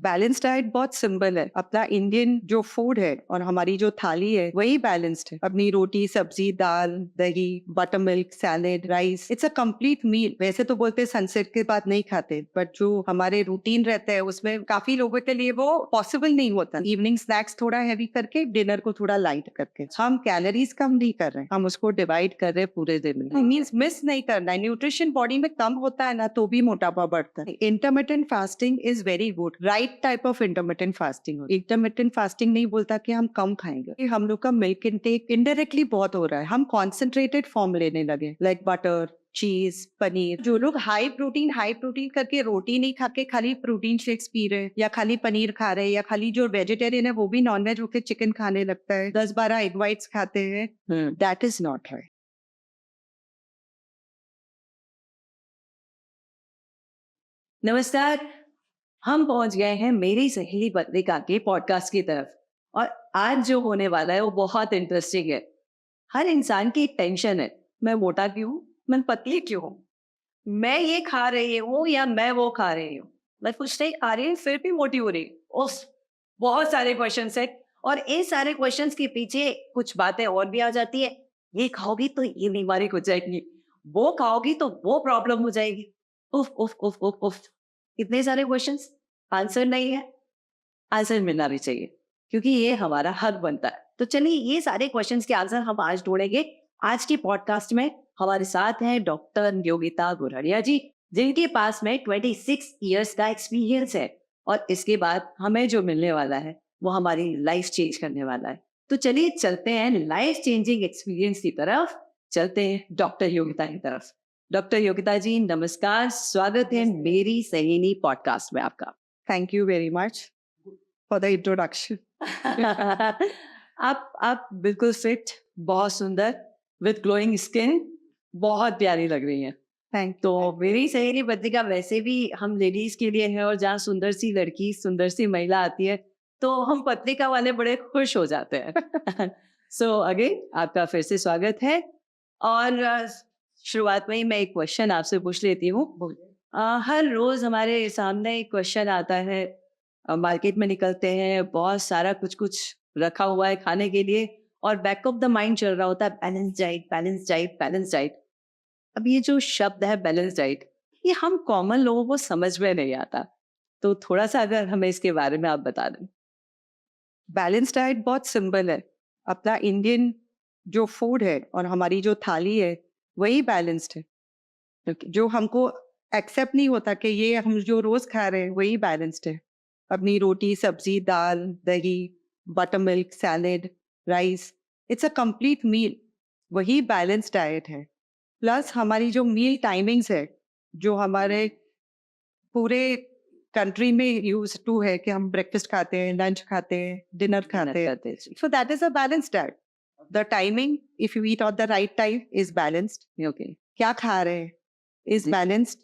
Balanced diet बहुत simple है। अपना इंडियन जो फूड है और हमारी जो थाली है वही बैलेंस्ड है। अपनी रोटी, sabzi, dal, dahi, buttermilk, salad, rice, it's a complete meal. वैसे तो बोलते हैं सनसेट के बाद नहीं खाते, बट जो हमारे रूटीन रहता है उसमें काफी लोगों के लिए वो पॉसिबल नहीं होता। इवनिंग स्नैक्स थोड़ा हैवी करके, डिनर को थोड़ा लाइट करके हम कैलोरीज कम नहीं कर रहे हैं, हम उसको डिवाइड कर रहे हैं पूरे दिन में। मीन्स मिस नहीं करना है। न्यूट्रिशन बॉडी में कम होता है ना तो भी मोटापा बढ़ता है। Intermittent fasting is very good. Right type of intermittent fasting. Intermittent fasting नहीं बोलता कि हम कम खाएंगे। हम लोग का मिल्क इनटेक इनडायरेक्टली बहुत हो रहा है। हम कॉन्सेंट्रेटेड फॉर्म लेने लगे, लाइक बटर, चीज, पनीर। जो लोग हाई प्रोटीन करके रोटी नहीं खा के खाली प्रोटीन शेक्स पी रहे हैं, या खाली पनीर खा रहे हैं, या खाली जो वेजिटेरियन है वो भी नॉनवेज होकर चिकन खाने लगता है, 10-12 एग वाइट्स खाते हैं, दैट इज नॉट राइट। नमस्कार। हम पहुंच गए हैं मेरी सहेली पत्रिका के पॉडकास्ट की तरफ और आज जो होने वाला है वो बहुत इंटरेस्टिंग है। हर इंसान की एक टेंशन है, मैं मोटा क्यों हूं, मैं पतली क्यों हूं, मैं ये खा रही हूँ या मैं वो खा रही हूँ, मैं कुछ नहीं खा रही हूँ फिर भी मोटी हो रही हूँ। उफ, बहुत सारे क्वेश्चंस है और इन सारे क्वेश्चंस के पीछे कुछ बातें और भी आ जाती है। ये खाओगी तो ये बीमारी हो जाएगी, वो खाओगी तो वो प्रॉब्लम हो जाएगी। उफ उफ उफ उफ उफ, इतने सारे क्वेश्चंस, आंसर नहीं है। आंसर मिलना भी चाहिए क्योंकि ये हमारा हक बनता है। तो चलिए ये सारे क्वेश्चंस के आंसर हम आज ढूंढेंगे। आज की पॉडकास्ट में हमारे साथ हैं डॉक्टर योगिता गुरहरिया जी, जिनके पास में 26 इयर्स का एक्सपीरियंस है और इसके बाद हमें जो मिलने वाला है वो हमारी लाइफ चेंज करने वाला है। तो चलिए चलते हैं लाइफ चेंजिंग एक्सपीरियंस की तरफ, चलते हैं डॉक्टर योगिता की तरफ। डॉक्टर योगिता जी नमस्कार, स्वागत है मेरी सहेली पॉडकास्ट में आपका। Thank you very much for the introduction. आप बिल्कुल फिट, बहुत सुंदर, विद ग्लोइंग स्किन, बहुत प्यारी लग रही हैं। थैंक तो मेरी सहेली पत्रिका वैसे भी हम लेडीज के लिए है और जहाँ सुंदर सी लड़की, सुंदर सी महिला आती है तो हम पत्रिका वाले बड़े खुश हो जाते हैं। सो अगेन आपका फिर से स्वागत है और शुरुआत में ही मैं एक क्वेश्चन आपसे पूछ लेती हूँ। हर रोज हमारे सामने एक क्वेश्चन आता है, मार्केट में निकलते हैं, बहुत सारा कुछ कुछ रखा हुआ है खाने के लिए और बैक ऑफ द माइंड चल रहा होता है balance diet, balance diet, balance diet. अब ये जो शब्द है बैलेंस डाइट, ये हम कॉमन लोगों को समझ में नहीं आता, तो थोड़ा सा अगर हमें इसके बारे में आप बता दें। बैलेंस डाइट बहुत सिंपल है। अपना इंडियन जो फूड है और हमारी जो थाली है वही बैलेंस्ड है। जो हमको एक्सेप्ट नहीं होता कि ये हम जो रोज खा रहे हैं वही बैलेंस्ड है। अपनी रोटी, sabzi, dal, dahi, buttermilk, salad, rice, it's a complete meal, वही बैलेंस्ड डाइट है। प्लस हमारी जो मील टाइमिंग्स है, जो हमारे पूरे कंट्री में यूज टू है कि हम ब्रेकफास्ट खाते हैं, लंच खाते हैं, डिनर खाते हैं, so that is a balanced diet. The timing, if you eat at the right time, is balanced. Okay, क्या खा रहे हैं is balanced.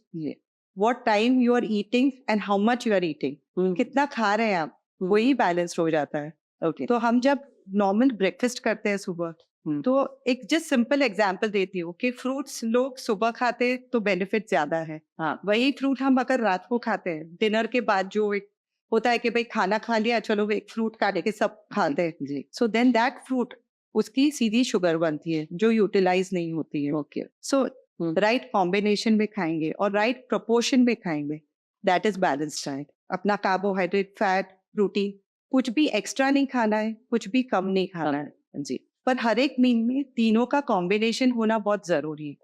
What time you are eating and how much you are eating, कितना खा रहे हैं आप, वही बैलेंस्ड हो जाता है। ओके, तो हम जब नॉर्मल ब्रेकफास्ट करते हैं सुबह, तो एक जस्ट सिंपल एग्जांपल देती हूँ कि फ्रूट्स लोग सुबह खाते हैं तो बेनिफिट ज्यादा है। हाँ, वही फ्रूट हम अगर रात को खाते हैं, डिनर के बाद जो एक होता है कि भाई खाना खा लिया, चलो एक फ्रूट काटे के सब खाते हैं, सो देन दैट फ्रूट, उसकी सीधी शुगर बनती है जो यूटिलाइज नहीं होती है। ओके, सो राइट कॉम्बिनेशन में खाएंगे और राइट प्रोपोर्शन में खाएंगे, दैट इज बैलेंस्ड डाइट। अपना कार्बोहाइड्रेट, फैट, प्रोटीन, कुछ भी एक्स्ट्रा नहीं खाना है, कुछ भी कम नहीं खाना है जी। पर हर एक मील में तीनों का कॉम्बिनेशन होना बहुत जरूरी है।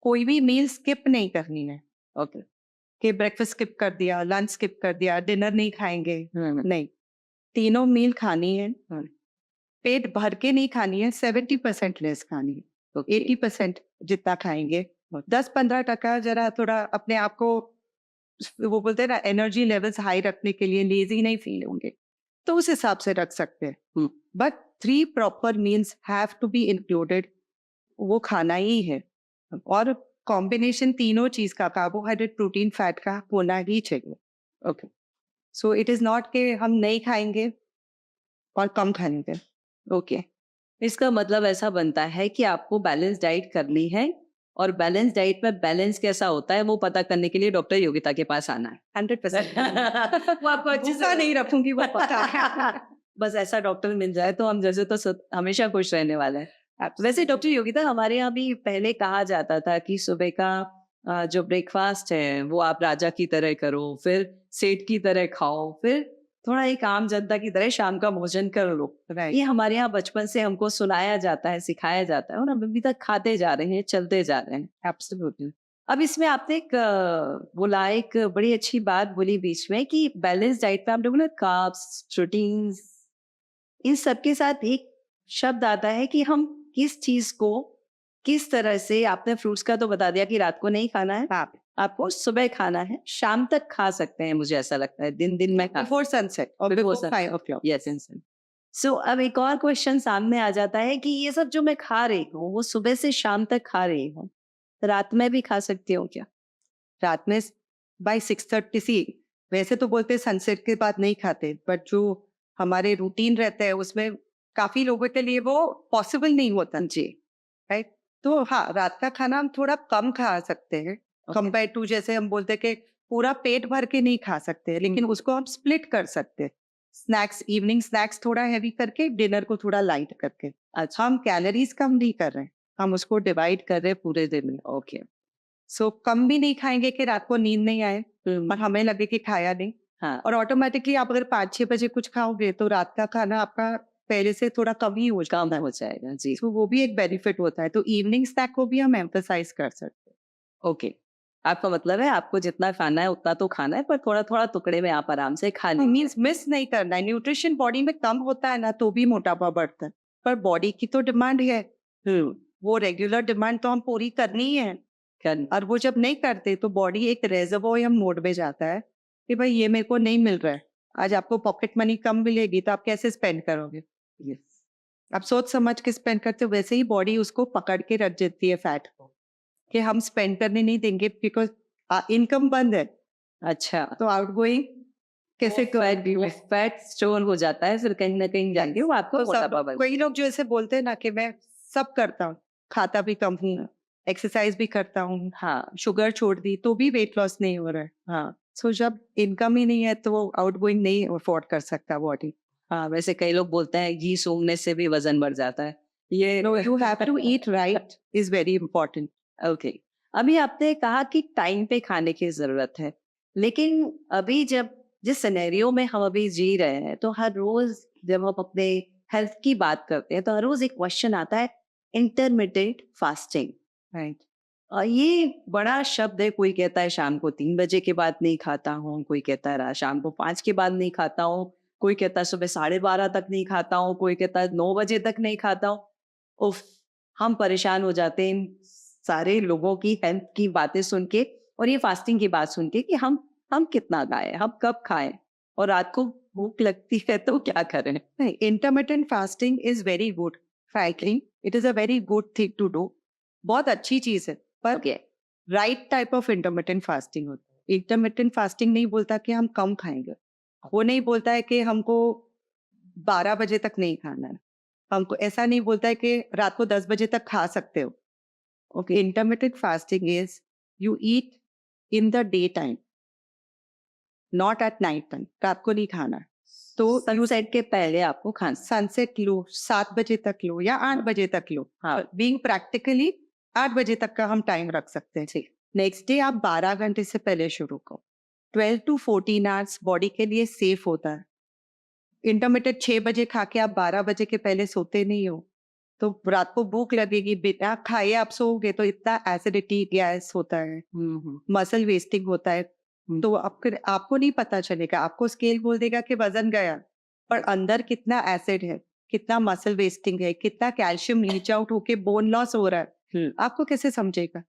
कोई भी मील स्किप नहीं करनी है। ओके, कि ब्रेकफास्ट स्किप कर दिया, लंच स्किप कर दिया, डिनर नहीं खाएंगे, नहीं, तीनों मील खानी है। पेट भर के नहीं खानी है, 70% लेस खानी है, तो 80% जितना खाएंगे। 10-15% जरा थोड़ा अपने आप को, वो बोलते हैं ना, एनर्जी लेवल्स हाई रखने के लिए, लेजी नहीं फील होंगे तो उस हिसाब से रख सकते हैं। But 3 proper meals have to be included, वो खाना ही है। और कॉम्बिनेशन तीनों चीज का, कार्बोहाइड्रेट, प्रोटीन, फैट का होना ही चाहिए। Okay, so it is not कि हम नहीं खाएंगे और कम खाएंगे। ओके, इसका मतलब ऐसा बनता है कि आपको बैलेंस डाइट करनी है और बैलेंस डाइट में बैलेंस कैसा होता है वो पता करने के लिए डॉक्टर योगिता के पास आना है 100%। वो आपको अच्छे भूखा नहीं रखूंगी, वो पता है। बस ऐसा डॉक्टर मिल जाए तो हम जैसे तो हमेशा खुश रहने वाले हैं। वैसे डॉक्टर योगिता हमारे यहाँ भी पहले कहा जाता था कि सुबह का जो ब्रेकफास्ट है वो आप राजा की तरह करो, फिर सेठ की तरह खाओ, फिर थोड़ा एक आम जनता की तरह शाम का भोजन कर लो। राइट। ये हमारे यहाँ बचपन से हमको सुनाया जाता है, सिखाया जाता है और हम अभी तक खाते जा रहे हैं, चलते जा रहे हैं। एब्सोल्युटली। अब इसमें आपने एक बोला, एक बड़ी अच्छी बात बोली बीच में कि बैलेंस डाइट पे आप लोगों ने कार्ब्स, प्रोटीन्स, इन सब के साथ एक शब्द आता है कि हम किस चीज को किस तरह से, आपने फ्रूट्स का तो बता दिया कि रात को नहीं खाना है, हाँ, आपको सुबह खाना है, शाम तक खा सकते हैं, मुझे ऐसा लगता है दिन दिन में खा। बिफोर सनसेट और Before before sunset. 5 o'clock। Yes इंसान। सो अब एक और क्वेश्चन सामने आ जाता है कि ये सब जो मैं खा रही हूँ वो सुबह से शाम तक खा रही हूँ, रात में भी खा सकती हूँ क्या? रात में बाय 6:30 सी, वैसे तो बोलते हैं सनसेट के बाद नहीं खाते, बट जो हमारे रूटीन रहता है उसमें काफी लोगों के लिए वो पॉसिबल नहीं होता। जी। राइट। तो हाँ, रात का खाना हम थोड़ा कम खा सकते हैं Okay. कंपेयर टू, जैसे हम बोलते हैं कि पूरा पेट भर के नहीं खा सकते, लेकिन उसको हम स्प्लिट कर सकते हैं। स्नैक्स, इवनिंग स्नैक्स थोड़ा हैवी करके, डिनर को थोड़ा लाइट करके। अच्छा। हम कैलोरीज कम नहीं कर रहे हैं, हम उसको डिवाइड कर रहे हैं पूरे दिन में। ओके। सो कम भी नहीं खाएंगे कि रात को नींद नहीं आए और हमें लगे कि खाया नहीं। हाँ। और ऑटोमेटिकली आप अगर 5-6 बजे कुछ खाओगे तो रात का खाना आपका पहले से थोड़ा कम ही हो काम जाता है। हो जाएगा। जी। तो वो भी एक बेनिफिट होता है। तो इवनिंग स्नैक को भी हम एम्फसाइज कर सकते हैं। ओके। आपका मतलब है आपको जितना खाना है उतना तो खाना है, पर थोड़ा थोड़ा टुकड़े में आप आराम से खा लें। मीन्स मिस नहीं करना है। न्यूट्रिशन बॉडी में कम होता है ना तो भी मोटापा बढ़ता है, पर बॉडी की तो डिमांड है, वो रेगुलर डिमांड तो हम पूरी करनी ही है। और वो जब नहीं करते तो बॉडी एक रेजर्वोयर मोड में जाता है कि भाई ये मेरे को नहीं मिल रहा है। आज आपको पॉकेट मनी कम मिलेगी तो आप कैसे स्पेंड करोगे? यस। आप सोच समझ के स्पेंड करते हो, वैसे ही बॉडी उसको पकड़ के रख देती है फैट को कि हम स्पेंड करने नहीं देंगे बिकॉज इनकम बंद है। अच्छा। तो आउटगोइंग कैसे फैट स्टोर हो जाता है, फिर कहीं ना कहीं जाके वो आपको तो मोटापा सब कई लोग जो ऐसे बोलते हैं ना कि मैं सब करता हूँ, खाता भी कम हूँ, एक्सरसाइज भी करता हूँ, हाँ। शुगर छोड़ दी, तो भी वेट लॉस नहीं हो रहा है। हाँ, सो जब इनकम ही नहीं है तो वो आउटगोइंग नहीं अफोर्ड कर सकता बॉडी। हाँ, वैसे कई लोग बोलते हैं घी सूंघने से भी वजन बढ़ जाता है। ये know, you have to eat right is very important. Okay. अभी आपने कहा कि टाइम पे खाने की जरूरत है, लेकिन अभी जब जिस सिनेरियो में हम अभी जी रहे हैं तो हर रोज जब हम अपने हेल्थ की बात करते हैं तो हर रोज एक क्वेश्चन आता है, इंटरमिटेंट फास्टिंग। राइट। ये बड़ा शब्द है। कोई कहता है शाम को 3 बजे के बाद नहीं खाता हूँ, कोई कहता है शाम को 5 के बाद नहीं खाता हूँ, कोई कहता है सुबह 12:30 तक नहीं खाता हूँ, कोई कहता है 9 बजे तक नहीं खाता हूँ। उफ, हम परेशान हो जाते हैं इन सारे लोगों की हेल्थ की बातें सुन के और ये फास्टिंग की बात सुन के कि हम कितना खाएं, हम कब खाएं, और रात को भूख लगती है तो क्या करें? नहीं, intermittent fasting is very good. Frankly it is a very good thing to do. बहुत अच्छी चीज है, पर okay. Right type of intermittent fasting होता है। इंटरमिटेंट फास्टिंग नहीं बोलता कि हम कम खाएंगे, वो नहीं बोलता है कि हमको 12 बजे तक नहीं खाना है, हमको ऐसा नहीं बोलता है कि रात को 10 बजे तक खा सकते हो। Okay, intermittent fasting is you eat in the day time, not at night time. रात को नहीं खाना है। तो सनसेट के पहले आपको खाना। सनसेट लो, 7 बजे तक लो या 8 बजे तक लो। हाँ। बीइंग प्रैक्टिकली 8 बजे तक का हम टाइम रख सकते हैं। ठीक। नेक्स्ट डे आप 12 घंटे से पहले शुरू करो। 12 to 14 आवर्स बॉडी के लिए सेफ होता है। इंटरमिटेंट 6 बजे खा के आप 12 बजे के पहले सोते नहीं हो, तो रात को भूख लगेगी, बिना खाए आप सोओगे तो इतना एसिडिटी गैस होता है, मसल वेस्टिंग होता है। तो आपको नहीं पता चलेगा, आपको स्केल बोल देगा कि वजन गया, पर अंदर कितना एसिड है, कितना मसल वेस्टिंग है, कितना कैल्शियम लीच आउट होके बोन लॉस हो रहा है, आपको कैसे समझेगा?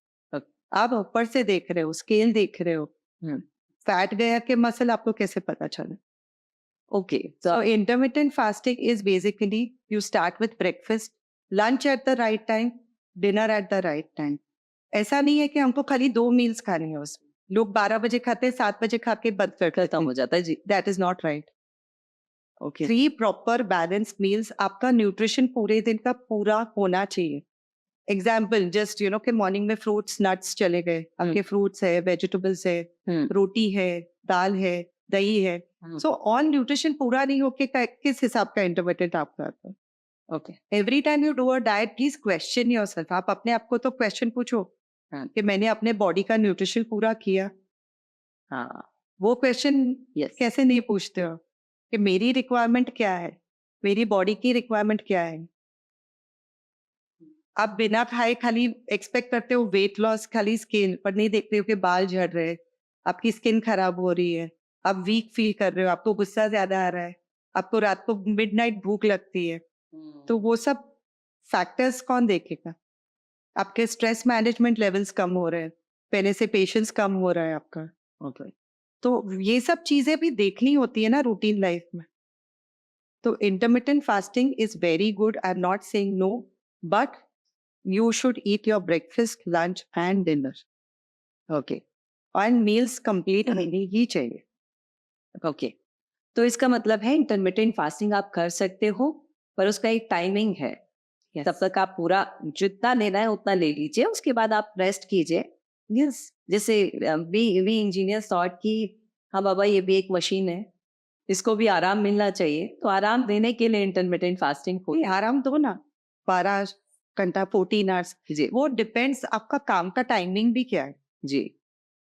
आप ऊपर से देख रहे हो, स्केल देख रहे हो, फैट गया कि मसल, आपको कैसे पता चले? Okay. So intermittent fasting is basically you start with breakfast, lunch at the right time, dinner at the right time. ऐसा नहीं है कि हमको खाली 2 मील्स खाने हैं उसमें। लोग 12 बजे खाते हैं, 7 बजे खा के बंद कर खत्म हो जाता है जी। That is not right. Okay. 3 proper balance meals, आपका न्यूट्रिशन पूरे दिन का पूरा होना चाहिए। एग्जाम्पल जस्ट यू नो कि मॉर्निंग में फ्रूट्स नट्स चले गए, आपके फ्रूट्स है, वेजिटेबल्स है, रोटी है, दाल है, दही है. सो ऑल न्यूट्रिशन पूरा नहीं होके किस हिसाब का इंटरमिटेंट आपका आता है. Okay. Every time you do a diet please question yourself. आप अपने आप को तो क्वेश्चन पूछो कि मैंने अपने बॉडी का न्यूट्रिशन पूरा किया. हाँ. वो क्वेश्चन यस. कैसे नहीं पूछते हो कि मेरी रिक्वायरमेंट क्या है, मेरी बॉडी की रिक्वायरमेंट क्या है. आप बिना खाए खाली एक्सपेक्ट करते हो वेट लॉस, खाली स्किन पर नहीं देखते हो कि बाल झड़ रहे हैं, आपकी स्किन खराब हो रही है, आप वीक फील कर रहे हो, आपको गुस्सा ज्यादा आ रहा है, आपको रात को मिडनाइट भूख लगती है. तो वो सब फैक्टर्स कौन देखेगा. आपके स्ट्रेस मैनेजमेंट लेवल्स कम हो रहे हैं, पहले से पेशेंस कम हो रहा है आपका. ओके. तो ये सब चीजें भी देखनी होती है ना रूटीन लाइफ में. तो intermittent fasting is very good. I am not saying no, but you should eat your breakfast, lunch and dinner. Okay. And meals complete होनी ही चाहिए. ओके. तो इसका मतलब है इंटरमिटेंट फास्टिंग आप कर सकते हो, पर उसका एक टाइमिंग है. तब तक आप पूरा जितना लेना है उतना ले लीजिए, उसके बाद आप रेस्ट कीजिए. यस. जैसे वी इंजीनियर्स थॉट कि हाँ बाबा ये भी एक मशीन है, इसको भी आराम मिलना चाहिए, तो आराम देने के लिए इंटरमिटेंट फास्टिंग हो. आराम दो ना, 12 घंटा 14 आवर्स. जी. वो डिपेंड्स आपका काम का टाइमिंग भी क्या है. जी.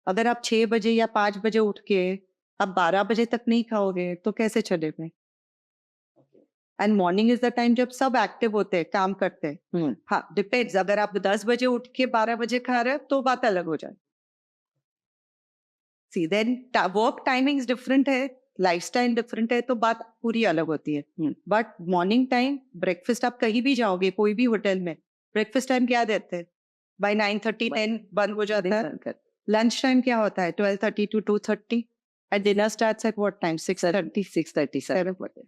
अगर आप 6 बजे या 5 बजे उठ के आप 12 बजे तक नहीं खाओगे तो कैसे चलेगा. And morning is the time जब सब एक्टिव होते हैं, काम करते हैं. हाँ, डिपेंड्स. अगर आप 10 बजे उठ के 12 बजे खा रहे हो तो बात अलग हो जाए. सी देन वर्क टाइमिंग्स डिफरेंट है, लाइफस्टाइल डिफरेंट है, तो बात पूरी अलग होती है. बट मॉर्निंग टाइम ब्रेकफास्ट, आप कहीं भी जाओगे कोई भी होटल में, ब्रेकफास्ट टाइम क्या देते हैं, बाय 9:30 10 बंद हो जाता है. लंच टाइम क्या होता है, 12:30 to 2:30. And dinner starts at what time, 6:30 6:30.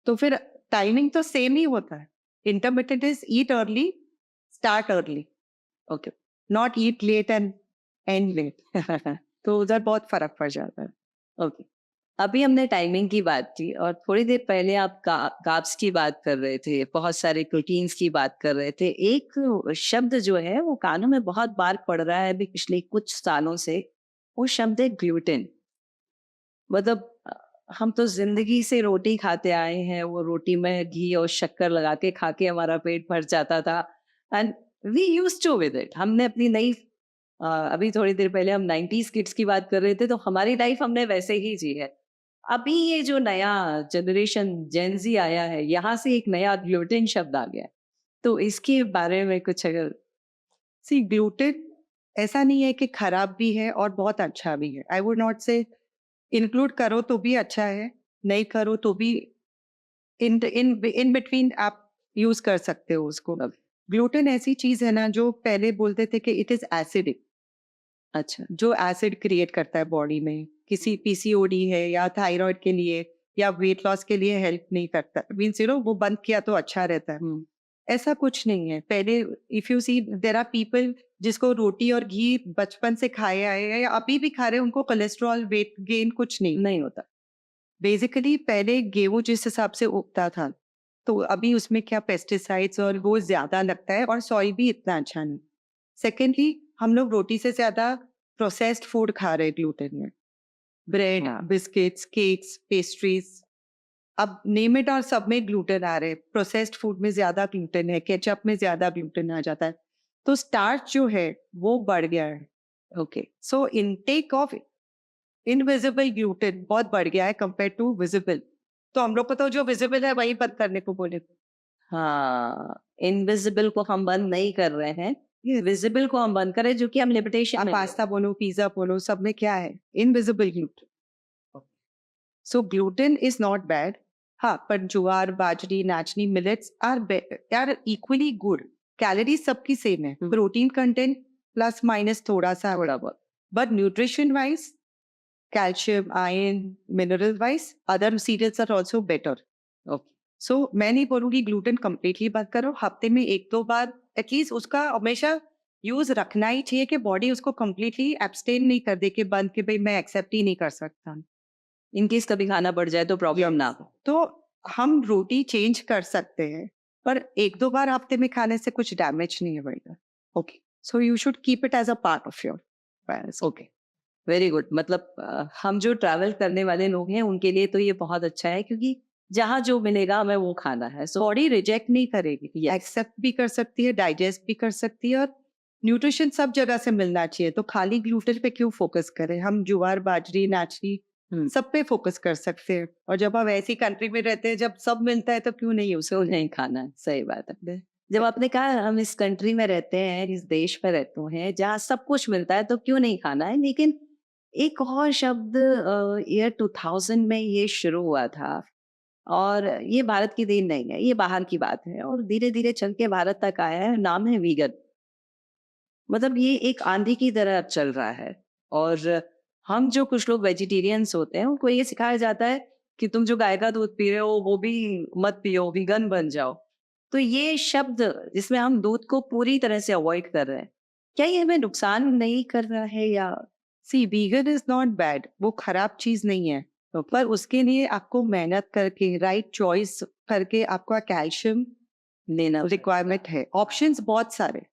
तो फिर टाइमिंग तो सेम ही होता है. Intermittent is eat early, start early. Okay. Not eat late and and late. तो उधर बहुत फर्क पड़ जाता है. ओके. अभी हमने टाइमिंग की बात की और थोड़ी देर पहले आप कार्ब्स की बात कर रहे थे, बहुत सारे प्रोटीन्स की बात कर रहे थे. एक शब्द जो है वो कानों में बहुत बार पड़ रहा है अभी पिछले कुछ सालों से, वो शब्द है ग्लूटेन. मतलब हम तो जिंदगी से रोटी खाते आए हैं, वो रोटी में घी और शक्कर लगा के खा के हमारा पेट भर जाता था. And we used to with it. हमने अपनी नई अभी थोड़ी देर पहले हम 90s किड्स की बात कर रहे थे, तो हमारी लाइफ हमने वैसे ही जी है. अभी ये जो नया जनरेशन जेनजी आया है, यहाँ से एक नया ग्लूटेन शब्द आ गया है. तो इसके बारे में कुछ अगर. सी ग्लूटेन ऐसा नहीं है कि खराब भी है और बहुत अच्छा भी है. आई वुड नॉट से इंक्लूड करो तो भी अच्छा है, नहीं करो तो भी इन इन इन बिटवीन आप यूज कर सकते हो उसको. ग्लूटेन ऐसी चीज है ना जो पहले बोलते थे कि इट इज एसिडिक. अच्छा. जो एसिड क्रिएट करता है बॉडी में, किसी पीसीओडी है या थायराइड के लिए या वेट लॉस के लिए हेल्प नहीं करता. मीन्स यू नो वो बंद किया तो अच्छा रहता है. ऐसा कुछ नहीं है. पहले if you see there are people जिसको रोटी और घी बचपन से खाए आए हैं या अभी भी खा रहे हैं, उनको कोलेस्ट्रॉल वेट गेन कुछ नहीं होता. बेसिकली पहले गेहूं जिस हिसाब से उगता था, तो अभी उसमें क्या पेस्टिसाइड्स और वो ज्यादा लगता है और सॉइल भी इतना अच्छा नहीं. सेकेंडली हम लोग रोटी से ज्यादा प्रोसेस्ड फूड खा रहे हैं ग्लूटेन में. ब्रेड, बिस्किट्स, केक्स, पेस्ट्रीज, अब नेम इट और सब में ग्लूटेन आ रहे हैं. प्रोसेस्ड फूड में ज्यादा ग्लूटेन है, केचप में ज्यादा ग्लूटेन आ जाता है. तो स्टार्च जो है वो बढ़ गया है. Okay. So intake of invisible gluten बहुत बढ़ गया है कंपेयर टू विजिबल. तो हम लोग को तो जो विजिबल है वही बंद करने को बोले. हाँ, इनविजिबल को हम बंद नहीं कर रहे हैं, विजिबल को हम बंद करें, जो कि हम लिमिटेशन. आप पास्ता बोलो, पिज्जा बोलो, सब में क्या है, invisible gluten. So gluten is not bad. हाँ, पर jowar, bajri, nachni, millets are equally good. Calories सबकी सेम है, प्रोटीन कंटेंट प्लस माइनस थोड़ा बहुत. But nutrition wise, calcium, iron, mineral wise, other cereals are also better. Okay. So मैं नहीं बोलूँगी gluten completely बंद करो. हफ्ते में 1-2 बार एटलीस्ट उसका हमेशा यूज रखना ही चाहिए कि बॉडी उसको कम्प्लीटली एब्सटेन नहीं कर दे कि बंद के भाई मैं एक्सेप्ट ही नहीं कर सकता. इनकेस कभी खाना बढ़ जाए तो प्रॉब्लम ना हो. तो हम रोटी चेंज कर सकते हैं, पर 1-2 बार हफ्ते में खाने से कुछ डैमेज नहीं होएगा। Okay, so you should keep it as a part of your balance. Okay, very good. मतलब हम जो ट्रैवल करने वाले लोग हैं उनके लिए तो ये बहुत अच्छा है, क्योंकि जहाँ जो मिलेगा हमें वो खाना है। सो बॉडी रिजेक्ट नहीं करेगी, Yes. एक्सेप्ट भी कर सकती है, डाइजेस्ट भी कर सकती है, और न्यूट्रिशन सब जगह से मिलना चाहिए। तो खाली ग्लूटेन पे क्यों फोकस करें? हम ज्वार, बाजरी, नाचनी सब पे फोकस कर सकते हैं। और जब हम ऐसी कंट्री में रहते हैं, जब सब मिलता है, तो क्यों नहीं यूज तो नहीं खाना है, सही बात है। जब आपने कहा हम इस कंट्री में रहते हैं, इस देश में रहते हैं जहाँ सब कुछ मिलता है, तो क्यों नहीं खाना है। लेकिन एक और शब्द ईयर 2000 में ये शुरू हुआ था, और ये भारत की देन नहीं है, ये बाहर की बात है, और धीरे धीरे चल के भारत तक आया है। नाम है वीगन। मतलब ये एक आंधी की तरह चल रहा है। और हम जो कुछ लोग वेजिटेरियंस होते हैं उनको ये सिखाया जाता है कि तुम जो गाय का दूध पी रहे हो वो भी मत पियो, वीगन बन जाओ। तो ये शब्द जिसमें हम दूध को पूरी तरह से अवॉइड कर रहे हैं, क्या ये हमें नुकसान नहीं कर रहा है? या सी, वीगन इज नॉट बैड, वो खराब चीज नहीं है। पर उसके लिए आपको मेहनत करके, राइट चॉइस करके, आपका कैल्शियम लेना रिक्वायरमेंट है। ऑप्शंस बहुत सारे।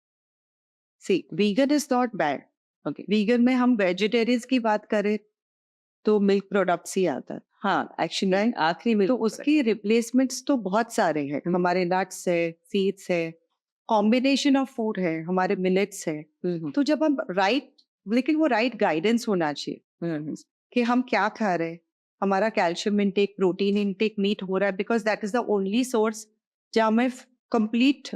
See, vegan is not bad. Okay, vegan में हम वेजिटेरियंस की बात करें तो मिल्क प्रोडक्ट्स ही आता है। हाँ, एक्चुअली Right? आखिरी में तो उसकी रिप्लेसमेंट्स तो बहुत सारे हैं। हमारे नट्स है, सीड्स है, कॉम्बिनेशन ऑफ फूड है, हमारे मिलेट्स है। तो जब हम राइट, लेकिन वो राइट गाइडेंस होना चाहिए कि हम क्या खा रहे हैं, हमारा calcium intake, protein intake meet हो रहा है, because that is the only source जहाँ में कंप्लीट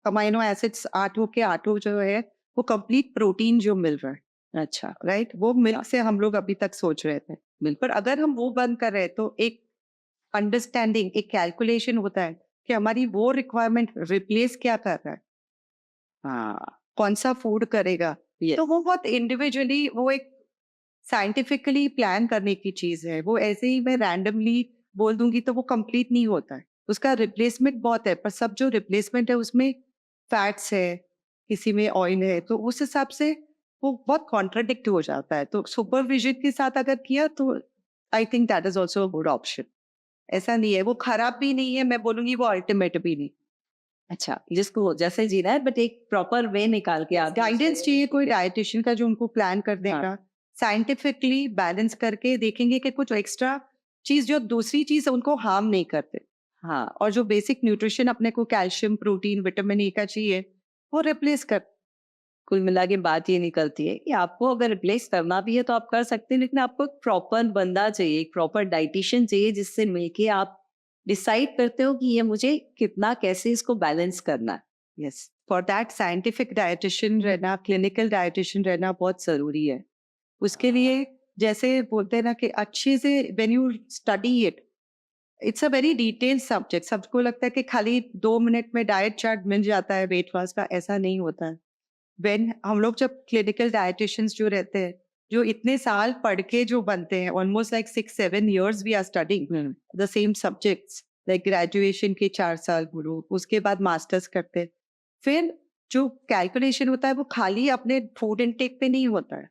अमाइनो एसिड्स, आठों जो है, वो कंप्लीट प्रोटीन जो मिल रहा है। अच्छा, राइट, वो मिल्क से हम लोग अभी तक सोच रहे थे। पर अगर हम वो बंद कर रहे हैं, तो एक अंडरस्टैंडिंग, एक कैलकुलेशन होता है कि हमारी वो रिक्वायरमेंट रिप्लेस क्या कर रहा है, हाँ, कौन सा फूड करेगा। Yes. तो वो बहुत इंडिविजुअली, वो एक साइंटिफिकली प्लान करने की चीज है। वो ऐसे ही मैं रैंडमली बोल दूंगी तो वो कंप्लीट नहीं होता है। उसका रिप्लेसमेंट बहुत है, पर सब जो रिप्लेसमेंट है उसमें फैट्स है, किसी में ऑयल है, तो उस हिसाब से वो बहुत कॉन्ट्राडिक्ट हो जाता है। तो सुपरविजन के साथ अगर किया तो I think that is also good option. ऐसा नहीं है, वो खराब भी नहीं है, मैं बोलूंगी वो अल्टीमेट भी नहीं। अच्छा, जिसको जैसे जीना है, बट एक प्रॉपर वे निकाल के आप गाइडेंस चाहिए कोई डाइटिशियन का जो उनको प्लान कर देगा, हाँ। साइंटिफिकली बैलेंस करके देखेंगे कि कुछ एक्स्ट्रा चीज, जो दूसरी चीज उनको हार्म नहीं करते, हाँ, और जो बेसिक न्यूट्रिशन अपने को कैल्शियम, प्रोटीन, विटामिन ए का चाहिए, वो रिप्लेस कर। कुल मिला के बात ये निकलती है कि आपको अगर रिप्लेस करना भी है तो आप कर सकते हैं, लेकिन आपको एक प्रॉपर बंदा चाहिए, एक प्रॉपर डाइटिशियन चाहिए, जिससे मिलके आप डिसाइड करते हो कि ये मुझे कितना, कैसे इसको बैलेंस करना है। Yes, for that scientific dietitian रहना, क्लिनिकल डाइटिशियन रहना बहुत जरूरी है। उसके लिए जैसे बोलते हैं ना कि अच्छे से when you study it, it's a very detailed subject. सबको लगता है कि खाली 2 मिनट में डाइट चार्ट मिल जाता है वेट लॉस का, ऐसा नहीं होता है। व्हेन हम लोग जब क्लिनिकल डाइटिशियंस जो रहते हैं, जो इतने साल पढ़ के जो बनते हैं, almost like 6-7 years we are studying the same subjects, like graduation के 4 साल बोलो, उसके बाद मास्टर्स करते हैं। फिर जो कैलकुलेशन होता है वो खाली अपने फूड इनटेक पे नहीं होता है।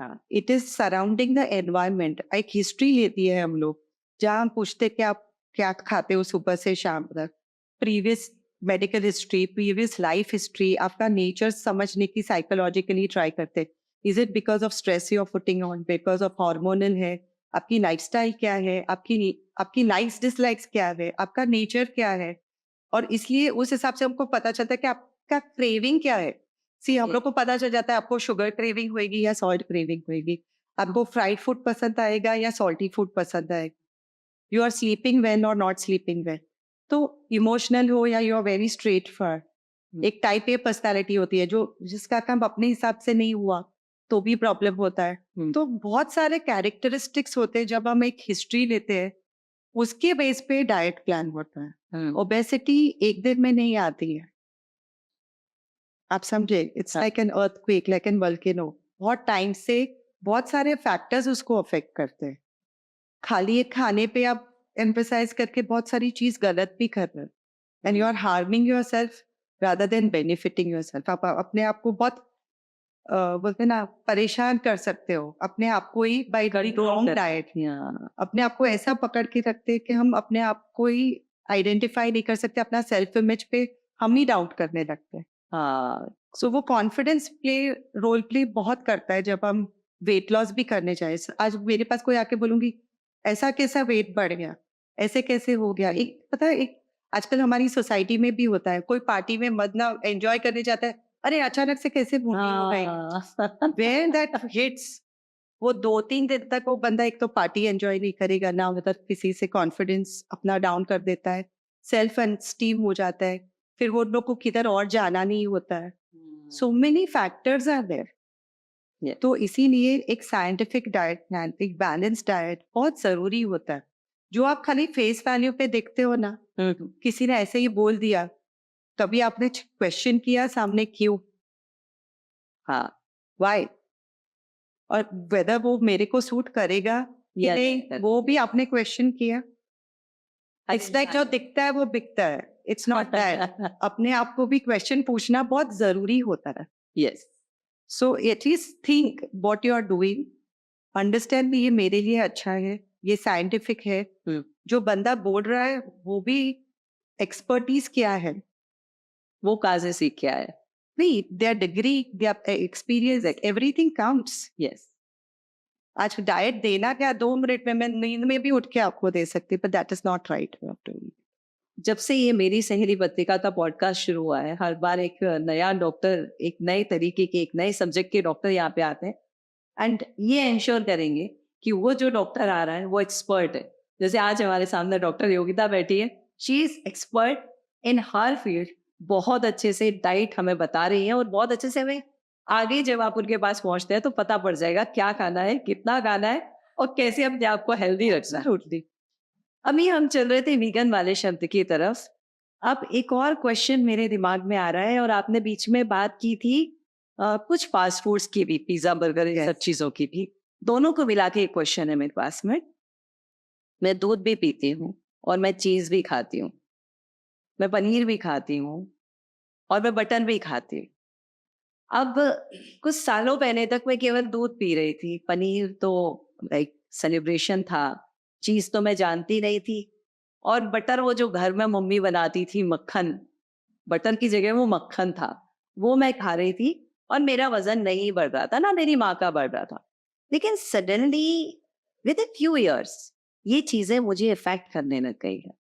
हाँ, it is surrounding the environment. एक हिस्ट्री लेती है हम लोग, जहाँ हम पूछते हैं कि आप क्या खाते हो सुबह से शाम तक, previous medical history, previous life history, आपका नेचर समझने की साइकोलॉजिकली ट्राई करते। Is it because of stress you are putting on, because of hormonal है, आपकी लाइफस्टाइल क्या है, आपकी लाइक्स डिसलाइक्स क्या है, आपका नेचर क्या है, और इसलिए उस हिसाब से हमको पता चलता है कि आपका क्रेविंग क्या है। सी, हम लोग को पता चल जाता है आपको शुगर क्रेविंग होगी या सॉल्ट क्रेविंग होगी, आपको फ्राइड फूड पसंद आएगा या सॉल्टी फूड पसंद आएगा, यू आर स्लीपिंग वेल और नॉट स्लीपिंग वेल। तो इमोशनल हो या you are very straightforward, एक टाइप ए पर्सनालिटी होती है जो, जिसका काम अपने हिसाब से नहीं हुआ तो भी प्रॉब्लम होता है। तो बहुत सारे कैरेक्टरिस्टिक्स होते हैं। जब हम एक हिस्ट्री लेते हैं, उसके बेस पे डाइट प्लान होता है। ओबेसिटी एक दिन में नहीं आती है, आप समझे। It's like an earthquake, like an volcano. बहुत टाइम से बहुत सारे फैक्टर्स उसको अफेक्ट करते हैं। खाली एक खाने पे आप एम्फसाइज करके बहुत सारी चीज गलत भी कर रहे हैं, and you are harming yourself rather than benefiting yourself. आप अपने आप को बहुत बोलते हैं ना, परेशान कर सकते हो अपने आप को ही बाई रॉन्ग डाइट। अपने आप को ऐसा पकड़ के रखते हैं कि हम अपने आप को ही आइडेंटिफाई नहीं कर सकते, अपना सेल्फ इमेज पे हम ही डाउट करने लगते हैं। हाँ सो वो कॉन्फिडेंस प्ले रोल प्ले बहुत करता है जब हम वेट लॉस भी करने जाए। आज मेरे पास कोई आके बोलूंगी ऐसा कैसा वेट बढ़ गया, ऐसे कैसे हो गया। एक पता है, एक आजकल हमारी सोसाइटी में भी होता है, कोई पार्टी में मत ना एंजॉय करने जाता है, अरे अचानक से कैसे मोटी हो गई। हाँ वेयर दैट हिट्स, वो 2-3 दिन तक वो बंदा एक तो पार्टी एंजॉय नहीं करेगा ना, मतलब किसी से कॉन्फिडेंस अपना डाउन कर देता है, सेल्फ एस्टीम हो जाता है, फिर वो लोग को किधर और जाना नहीं होता है। So many factors are there. Yes. तो इसीलिए एक साइंटिफिक डाइट प्लान, एक बैलेंस डाइट बहुत जरूरी होता है। जो आप खाली फेस वैल्यू पे देखते हो ना, किसी ने ऐसे ही बोल दिया, कभी आपने क्वेश्चन किया सामने क्यों, हाँ व्हाई, और वेदर वो मेरे को सूट करेगा कि Yes. नहीं, वो भी आपने क्वेश्चन किया। इट्स लाइक जो दिखता है वो बिकता है, इट्स नॉट दैट। अपने आप को भी क्वेश्चन पूछना बहुत जरूरी होता है। Yes. So at least think what you are doing, understand भी ये मेरे लिए अच्छा है, ये साइंटिफिक है। जो बंदा बोल रहा है वो भी एक्सपर्टीज क्या है, वो कहाँ से सीख के आया? नहीं, there degree, their experience, everything counts. Yes. आज डाइट देना क्या, 2 मिनट में मैं नींद में भी उठ के आपको दे सकती, but that is not right. जब से ये मेरी सहेली पत्रिका का पॉडकास्ट शुरू हुआ है, हर बार एक नया डॉक्टर, एक नए तरीके के, एक नए सब्जेक्ट के डॉक्टर यहाँ पे आते हैं एंड ये इंश्योर करेंगे कि वो जो डॉक्टर आ रहा है वो एक्सपर्ट है। जैसे आज हमारे सामने डॉक्टर योगिता बैठी है, she is expert in her field, बहुत अच्छे से डाइट हमें बता रही है और बहुत अच्छे से हमें आगे जब आप उनके पास पहुंचते हैं तो पता पड़ जाएगा क्या खाना है, कितना खाना है और कैसे अपने आप को हेल्दी रखना है। अभी हम चल रहे थे वीगन वाले शब्द की तरफ। अब एक और क्वेश्चन मेरे दिमाग में आ रहा है, और आपने बीच में बात की थी कुछ फास्ट फूड्स की भी, पिज्जा बर्गर ये सब चीजों की भी, दोनों को मिला के एक क्वेश्चन है मेरे पास में। मैं दूध भी पीती हूँ और मैं चीज भी खाती हूँ, मैं पनीर भी खाती हूँ और मैं बटर भी खाती हूँ। अब कुछ सालों पहले तक मैं केवल दूध पी रही थी, पनीर तो लाइक सेलिब्रेशन था, चीज तो मैं जानती नहीं थी, और बटर वो जो घर में मम्मी बनाती थी, मक्खन, बटर की जगह वो मक्खन था, वो मैं खा रही थी और मेरा वजन नहीं बढ़ रहा था, ना मेरी माँ का बढ़ रहा था। लेकिन suddenly with in few years ये चीजें मुझे इफेक्ट करने लग गई है।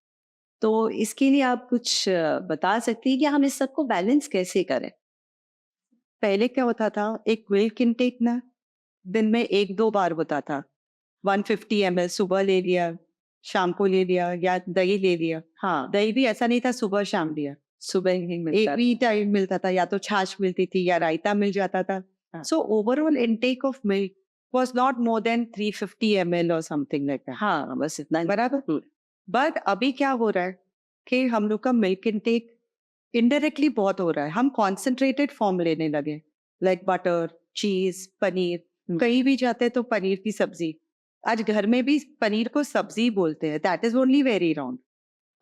तो इसके लिए आप कुछ बता सकती हैं कि हम इस सबको बैलेंस कैसे करें? पहले क्या होता था, एक मिल्क इनटेक ना दिन में 1-2 बार होता था। 150 ml सुबह ले लिया, शाम को ले लिया, या दही ले लिया। हाँ, दही भी ऐसा नहीं था सुबह शाम लिया, सुबह ही मिलता एक भी टाइम मिलता था, या तो छाछ मिलती थी या रायता मिल जाता था। हाँ। So overall intake of milk was not more than 350 ml और समथिंग लाइक दैट। हाँ, बस इतना ही। बराबर। बट अभी क्या हो रहा है कि हम लोग का मिल्क इनटेक इनडायरेक्टली बहुत हो रहा है, हम कॉन्सेंट्रेटेड फॉर्म लेने लगे, लाइक बटर, चीज, पनीर। कहीं भी जाते हैं तो पनीर की सब्जी, आज घर में भी पनीर को सब्जी बोलते हैं, that is only very wrong.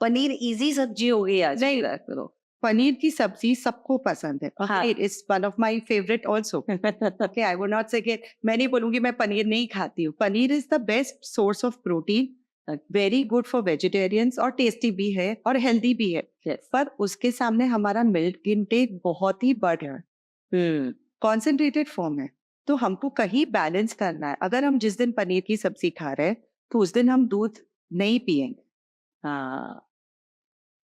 Paneer easy सब्जी हो गई आज। नहीं, पनीर की सब्जी सबको पसंद है, हाँ। It is one of my favourite also. Okay, I would not से कि मैं नहीं बोलूंगी मैं पनीर नहीं खाती हूँ। Paneer is the best source of protein, very good for vegetarians, और टेस्टी भी है और हेल्दी भी है। Yes. पर उसके सामने हमारा मिल्क इनटेक बहुत ही बढ़ रहा है, कॉन्सेंट्रेटेड फॉर्म है। तो हमको कहीं बैलेंस करना है। अगर हम जिस दिन पनीर की सब्जी खा रहे हैं तो उस दिन हम दूध नहीं पिएंगे। हाँ,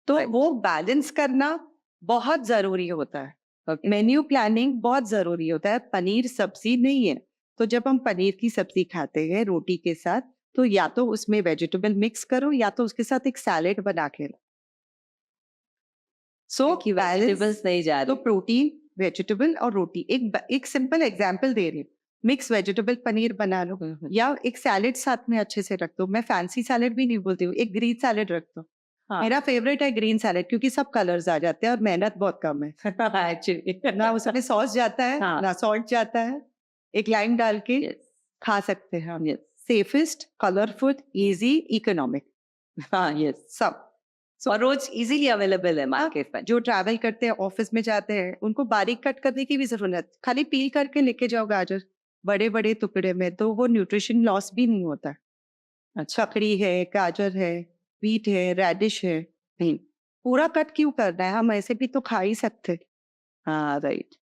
तो वो बैलेंस करना बहुत जरूरी होता है। मेन्यू प्लानिंग बहुत जरूरी होता है, पनीर सब्जी नहीं है। तो जब हम पनीर की सब्जी खाते हैं रोटी के साथ, तो या तो उसमें वेजिटेबल मिक्स करो या तो उसके साथ एक सैलेड बना के लो। सो कि वेजिटेबल्स नहीं जा तो रही। प्रोटीन, वेजिटेबल और रोटी। एक सिंपल एग्जांपल दे रही हूँ, मिक्स वेजिटेबल पनीर बना लो, या एक सैलेड साथ में अच्छे से रख दो। मैं फैंसी सैलेड भी नहीं बोलती हूँ, एक ग्रीन सैलेड रख दो। हाँ। मेरा फेवरेट है ग्रीन सैलेड, क्योंकि सब कलर्स आ जाते हैं और मेहनत बहुत कम है। एक्चुअली ना उसमें सॉस जाता है, हाँ। ना सॉल्ट जाता है, एक लाइम डाल के Yes. खा सकते हैं हम। Yes. Safest, colourful, easy, economic, हाँ, यस। सब। और रोज इजीली अवेलेबल है मार्केट में। जो ट्रैवल करते हैं, ऑफिस में जाते हैं, उनको बारीक कट करने की भी जरूरत, खाली पील करके लेके जाओ गाजर बड़े बड़े टुकड़े में, तो वो न्यूट्रिशन लॉस भी नहीं होता। अच्छा। ककड़ी है, गाजर है, बीट है, रेडिश है, नहीं, पूरा कट क्यों करना है, हम ऐसे भी तो खा ही सकते। हाँ राइट।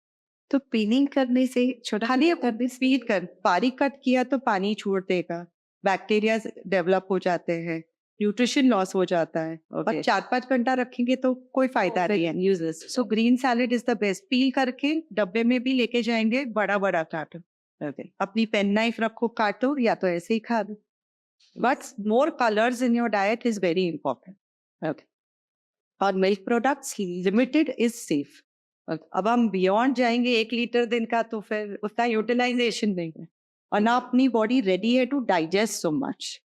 तो पीलिंग करने से छोटा खाली स्पीड कर, बारीक कट किया तो पानी छोड़ देगा, बैक्टीरिया डेवलप हो जाते हैं, न्यूट्रिशन लॉस हो जाता है। ओके और 4-5 घंटा रखेंगे तो कोई फायदा नहीं है। Useless. So green salad is the best. Peel करके डब्बे में भी लेके जाएंगे, बड़ा बड़ा काटो, ओके अपनी पेन नाइफ रखो, काटो, या तो ऐसे ही खा दो। But more colours in your diet is very important. Okay और milk products limited is safe. अब हम बियॉन्ड जाएंगे 1 लीटर दिन का तो फिर उतना यूटिलाइजेशन नहीं है, और ना अपनी बॉडी रेडी है टू डाइजेस्ट सो मच।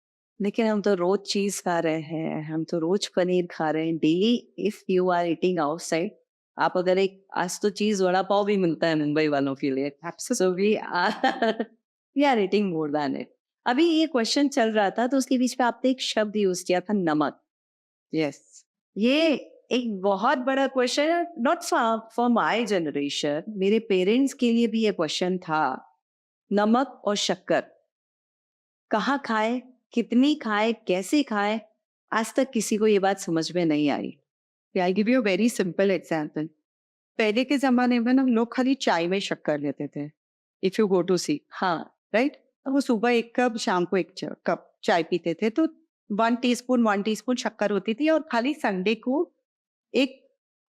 लेकिन हम तो रोज चीज खा रहे हैं, हम तो रोज पनीर खा रहे हैं daily. If you are eating outside, आप अगर एक आज तो चीज वड़ा पाव भी मिलता है मुंबई वालों के लिए, so we are eating more than it. अभी ये क्वेश्चन चल रहा था तो उसके बीच में आपने एक शब्द यूज किया था, नमक। यस, ये एक बहुत बड़ा क्वेश्चन है, नॉट फॉर माय जनरेशन, मेरे पेरेंट्स के लिए भी ये क्वेश्चन था। नमक और शक्कर कहाँ खाए, कितनी खाए, कैसे खाए, आज तक किसी को ये बात समझ में नहीं आई। I give you a very simple example. पहले के जमाने में ना लोग खाली चाय में शक्कर लेते थे। इफ यू गो टू सी, हाँ राइट, तो वो सुबह 1 कप, शाम को 1 कप चाय पीते थे, तो 1 टीस्पून शक्कर होती थी। और खाली संडे को एक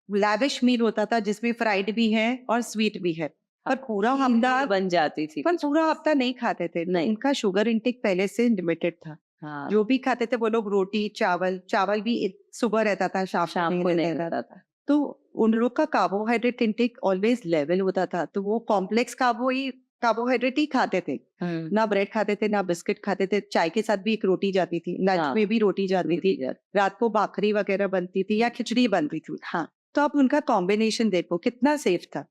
लैविश मील होता था जिसमें फ्राइड भी है और स्वीट भी है, पर पूरा हफ्ता बन जाती थी। पर पूरा हफ्ता नहीं खाते थे। नहीं। उनका शुगर इंटेक पहले से लिमिटेड था। हाँ जो भी खाते थे वो लोग रोटी, चावल, चावल भी सुबह रहता था, शाम शाम को नहीं रहता था। तो उन लोग का कार्बोहाइड्रेट इंटेक ऑलवेज लेवल होता था, तो वो कॉम्प्लेक्स कार्बोहाइड्रेट ही खाते थे। ना ब्रेड खाते थे, ना बिस्किट खाते थे। चाय के साथ भी एक रोटी जाती थी, लंच हाँ। में भी रोटी जाती थी, रात को भाखरी वगैरह बनती थी या खिचड़ी बनती थी। हाँ तो आप उनका कॉम्बिनेशन देखो कितना सेफ था।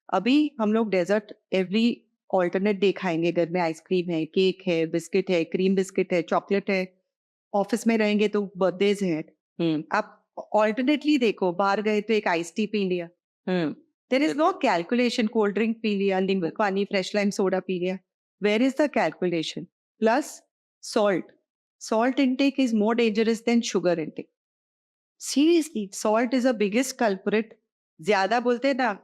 अभी हम लोग डेजर्ट एवरी ऑल्टरनेट डे खाएंगे, घर में आइसक्रीम है, केक है, बिस्किट है, क्रीम बिस्किट है, चॉकलेट है। ऑफिस में रहेंगे तो बर्थडेज है। आप ऑल्टरनेटली देखो, बाहर गए तो एक आइस टी पी लिया, there is no calculation. Cold drink पी लिया, नींबू पानी, फ्रेश लाइम सोडा पी लिया, where is the calculation? Plus salt, salt intake is more dangerous than sugar intake. Seriously, salt is the biggest culprit. ज्यादा बोलते हैं ना,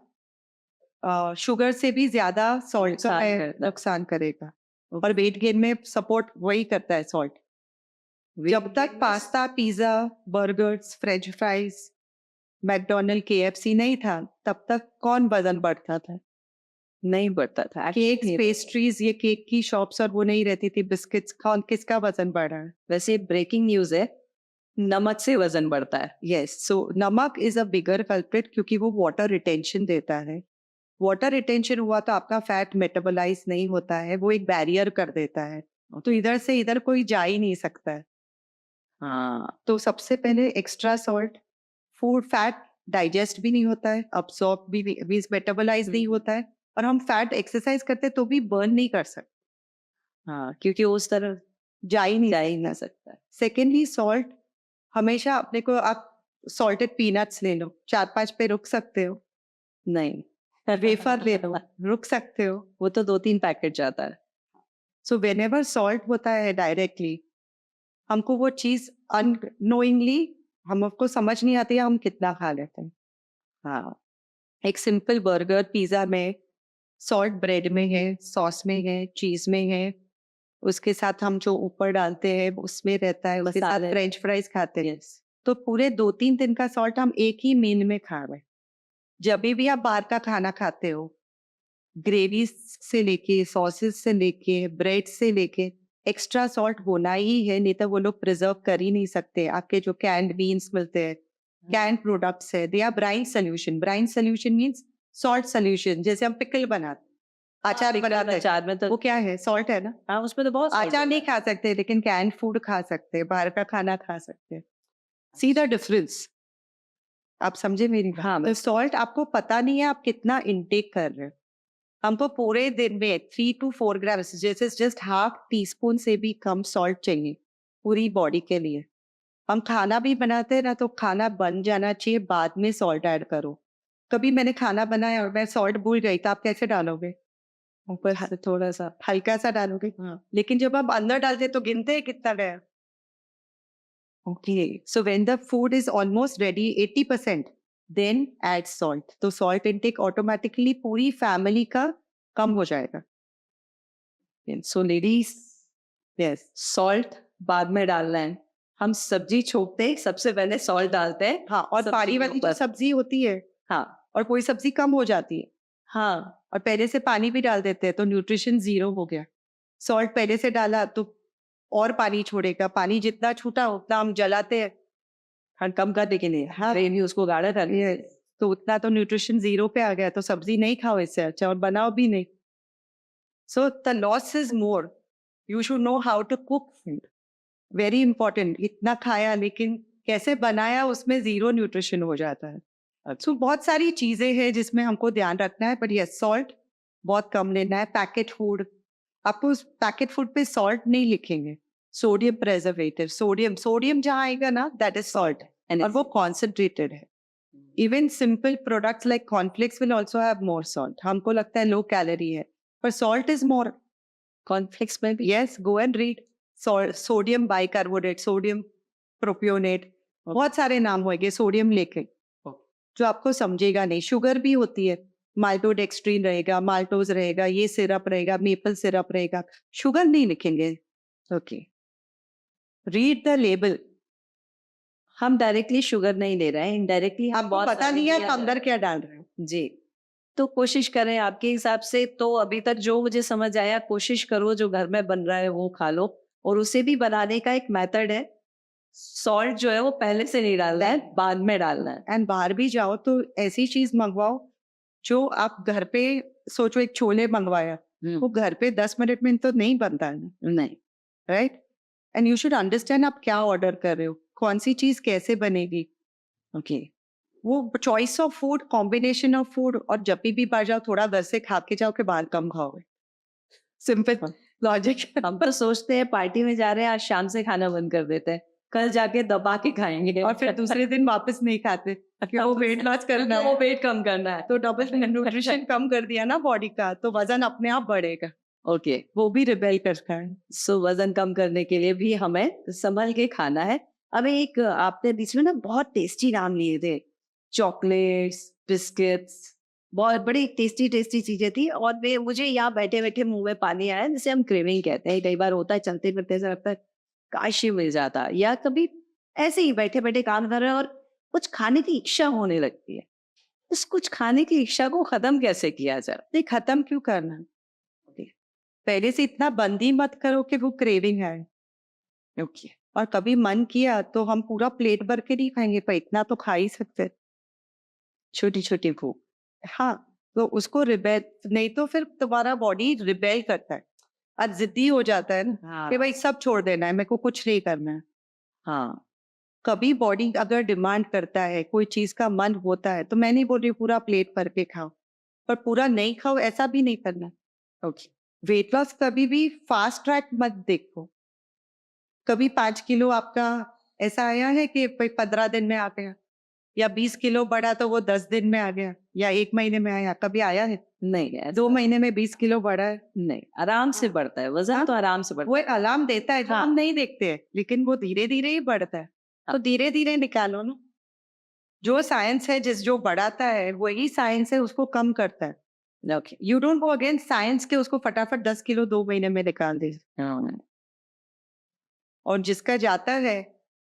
शुगर से भी ज्यादा सॉल्ट का नुकसान करेगा, और वेट गेन में सपोर्ट वही करता है सॉल्ट। जब तक pasta, pizza, burgers, French fries, McDonald, KFC नहीं था, तब तक कौन वजन बढ़ता था? नहीं बढ़ता था। केक, पेस्ट्रीज, ये केक की शॉप्स और वो नहीं रहती थी, बिस्किट्स, कौन किसका वजन बढ़ा है? वैसे ब्रेकिंग न्यूज है, नमक से वजन बढ़ता है। यस, सो नमक इज अ बिगर कल्प्रिट, क्योंकि वो वाटर रिटेंशन देता है। वाटर रिटेंशन हुआ तो आपका फैट मेटाबोलाइज नहीं होता है, वो एक बैरियर कर देता है, तो इधर से इधर कोई जा ही नहीं सकता है। हाँ तो सबसे पहले extra salt, food fat digest भी नहीं होता है, अब्सॉर्ब भी मींस मेटाबोलाइज नहीं होता है, और हम फैट एक्सरसाइज करते तो भी बर्न नहीं कर सकते, हाँ, क्योंकि उस तरह जा ही नहीं जा ही नहीं सकता है। सेकेंडली सॉल्ट, हमेशा अपने को, आप सॉल्टेड पीनट्स ले लो, 4-5 पे रुक सकते हो। नहीं वेफर ले लो, रुक सकते हो। वो तो 2-3 पैकेट जाता है। सो वेनेवर सॉल्ट होता है डायरेक्टली, हमको वो चीज अननोइंगली हमको समझ नहीं आती है, हम कितना खा लेते हैं। हाँ, एक सिंपल बर्गर, पिज्जा में सॉल्ट ब्रेड में है, सॉस में है, चीज में है, उसके साथ हम जो ऊपर डालते हैं उसमें रहता है, उसके साथ मसाले। फ्रेंच फ्राइज खाते हैं। तो पूरे 2-3 दिन का सॉल्ट हम एक ही मील में खा रहे हैं। जब भी आप बाहर का खाना खाते हो, ग्रेवी से लेके, सॉसेस से लेके, ब्रेड से लेके, एक्स्ट्रा सॉल्ट होना ही है, नहीं तो वो लोग प्रिजर्व कर ही नहीं सकते। आपके जो कैंड बीन्स मिलते हैं, कैंड प्रोडक्ट्स है, they are brine solution. Brine solution means salt solution. जैसे हम पिकल बनाते, अचार बनाते हैं, अचार में तो वो क्या है? सॉल्ट है ना। हाँ, उसमें तो बहुत salt अचार नहीं होता है। खा सकते, लेकिन कैंड फूड खा सकते हैं, बाहर का खाना खा सकते हैं। सी द डिफरेंस, आप समझे मेरी बात? हाँ, तो सॉल्ट आपको पता नहीं है आप कितना इनटेक कर रहे हो। हमको पूरे दिन में 3 to 4 ग्राम, जैसे जस्ट हाफ टी स्पून से भी कम सॉल्ट चाहिए पूरी बॉडी के लिए। हम खाना भी बनाते हैं ना, तो खाना बन जाना चाहिए, बाद में सॉल्ट ऐड करो। कभी मैंने खाना बनाया और मैं सॉल्ट भूल गई, तो आप कैसे डालोगे? ऊपर से थोड़ा सा। हल्का सा डालोगे। हाँ। लेकिन जब आप अंदर डालते हैं तो गिनते हैं कितना गया। Okay. So when the food is almost ready, 80%, then add salt. तो salt intake automatically पूरी family का कम हो जाएगा. So ladies, Yes. सॉल्ट बाद में डालना है. हम सब्जी छोड़ते ही सबसे पहले सॉल्ट डालते हैं. हाँ, और सब्जी पानी के वाली जो ऊपर. सब्जी होती है हाँ और कोई सब्जी कम हो जाती है हाँ. और पहले से पानी भी डाल देते हैं तो न्यूट्रिशन जीरो हो गया. सॉल्ट पहले से डाला तो और पानी छोड़ेगा. पानी जितना छूटा उतना हम जलाते हैं. हाँ, कम करने के लिए. हाँ. ग्रेवी उसको गाढ़ा कर लिए. तो उतना तो न्यूट्रिशन जीरो पे आ गया. तो सब्जी नहीं खाओ इससे अच्छा, और बनाओ भी नहीं. So the loss is more. You should know how to cook food. Very important. इतना खाया लेकिन कैसे बनाया उसमें जीरो न्यूट्रिशन हो जाता है. सो बहुत सारी चीजें हैं जिसमें हमको ध्यान रखना है. बट यस, सॉल्ट बहुत कम लेना है. पैकेट फूड, आपको पैकेट फूड पे सॉल्ट नहीं लिखेंगे. सोडियम प्रेजर्वेटिव, सोडियम जहाँ आएगा ना, दैट इज सॉल्ट. और वो कॉन्सेंट्रेटेड है. Even simple products like cornflakes will also have more salt. हमको लगता है लो कैलोरी है, पर सॉल्ट इज मोर. कॉर्नफ्लेक्स में भी. Yes, go and read. Sodium bicarbonate, sodium propionate, बहुत सारे नाम होंगे सोडियम लेके जो आपको समझेगा नहीं. शुगर भी होती है. माल्टोडेक्सट्रीन रहेगा, माल्टोज रहेगा, ये सिरप रहेगा, मेपल सिरप रहेगा. शुगर नहीं लिखेंगे. Okay, read the label. हम डायरेक्टली शुगर नहीं ले रहे हैं, इनडायरेक्टली हम आपको बहुत पता सारे नहीं है लिया आप है. अंदर क्या डाल रहे हो. जी. तो कोशिश करें आपके हिसाब से. तो अभी तक जो मुझे समझ आया, कोशिश करो जो घर में बन रहा है वो खा लो. और उसे भी बनाने का एक मेथड है. सॉल्ट जो है वो पहले से नहीं डालना है, बाद में डालना है. एंड बाहर भी जाओ तो ऐसी चीज मंगवाओ जो आप घर पे, सोचो एक छोले मंगवाया, वो घर पे 10 मिनट में तो नहीं बनता है ना. नहीं. Right. And you should understand आप क्या ऑर्डर कर रहे हो, कौन सी चीज कैसे बनेगी. ओके. वो choice of food, combination of food. और जब भी बाहर जाओ थोड़ा घर से खा के जाओ कि बाहर कम खाओगे. Simple logic. हम तो सोचते हैं पार्टी में जा रहे हैं, आज शाम से खाना बंद कर देते हैं, कल जाके दबा के खाएंगे. और फिर दूसरे दिन वापस नहीं खाते कि वो वेट लॉस करना वो है. वेट कम करना है. तो डबल न्यूट्रिशन कम कर दिया ना बॉडी का, तो वजन अपने आप बढ़ेगा. ओके. वो भी रिबेल करता है. सो वजन कम करने के लिए भी हमें संभल के खाना है. अब एक आपने बीच में ना बहुत टेस्टी नाम लिए थे, चॉकलेट्स, बिस्किट्स, बहुत बड़ी टेस्टी टेस्टी चीजें थी. और वे मुझे यहाँ बैठे बैठे मुंह में पानी आया, जिसे हम क्रेविंग कहते हैं. कई बार होता है चलते फिरते ऐसा लगता है काश ही मिल जाता, या कभी ऐसे ही बैठे बैठे काम कर रहे हैं और कुछ खाने की इच्छा होने लगती है. उस कुछ खाने की इच्छा को खत्म कैसे किया जाए? नहीं, खत्म क्यों करना. पहले से इतना बंदी मत करो कि वो क्रेविंग है. ओके. और कभी मन किया तो हम पूरा प्लेट भर के नहीं खाएंगे, पर इतना तो खा ही सकते. छोटी छोटी भूख. हाँ, तो उसको रिबेल, नहीं तो फिर तुम्हारा बॉडी रिबेल करता है और जिद्दी हो जाता है ना. हाँ. कि भाई सब छोड़ देना है, मेरे को कुछ नहीं करना है. हाँ. कभी बॉडी अगर डिमांड करता है, कोई चीज का मन होता है, तो मैं नहीं बोल रही पूरा प्लेट भर के खाओ, पर पूरा नहीं खाओ ऐसा भी नहीं करना. ओके. वेट लॉस कभी भी फास्ट ट्रैक मत देखो. कभी 5 किलो आपका ऐसा आया है कि 15 दिन में आ गया, या 20 किलो बढ़ा तो वो 10 दिन में आ गया, या 1 महीने में आया. कभी आया है नहीं है. 2 महीने में 20 किलो बढ़ा है. नहीं, आराम से बढ़ता है वजन. तो आराम से बढ़ता वो एक अलार्म देता है जो हाँ. हम नहीं देखते हैं, लेकिन वो धीरे धीरे ही बढ़ता है. तो धीरे धीरे निकालो ना. जो साइंस है, जो बढ़ाता है वही साइंस है, उसको कम करता है. है. Okay. You don't go against science के उसको फटाफट 10 किलो 2 महीने में निकाल दे. और जिसका जाता है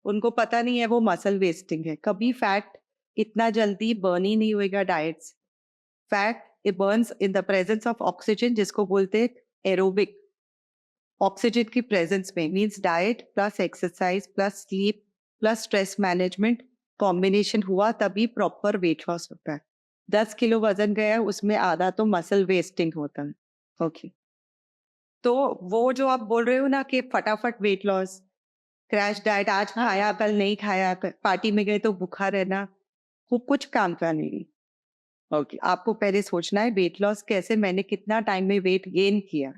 उनको पता नहीं है वो मसल वेस्टिंग है. कभी फैट इतना जल्दी बर्न ही नहीं होएगा डाइट से. Fat it Burns in the presence of oxygen, जिसको बोलते हैं एरोबिक. ऑक्सीजन की प्रेजेंस में means diet plus exercise plus sleep plus stress management combination हुआ तभी प्रॉपर वेट लॉस होता है. 10 किलो वजन गया, उसमें आधा तो मसल वेस्टिंग होता है. ओके. तो वो जो आप बोल रहे हो ना कि फटाफट वेट लॉस, क्रैश डाइट, आज खाया कल नहीं खाया, पार्टी में गए तो भूखा रहना, वो कुछ काम का नहीं. ओके. आपको पहले सोचना है वेट लॉस कैसे, मैंने कितना टाइम में वेट गेन किया,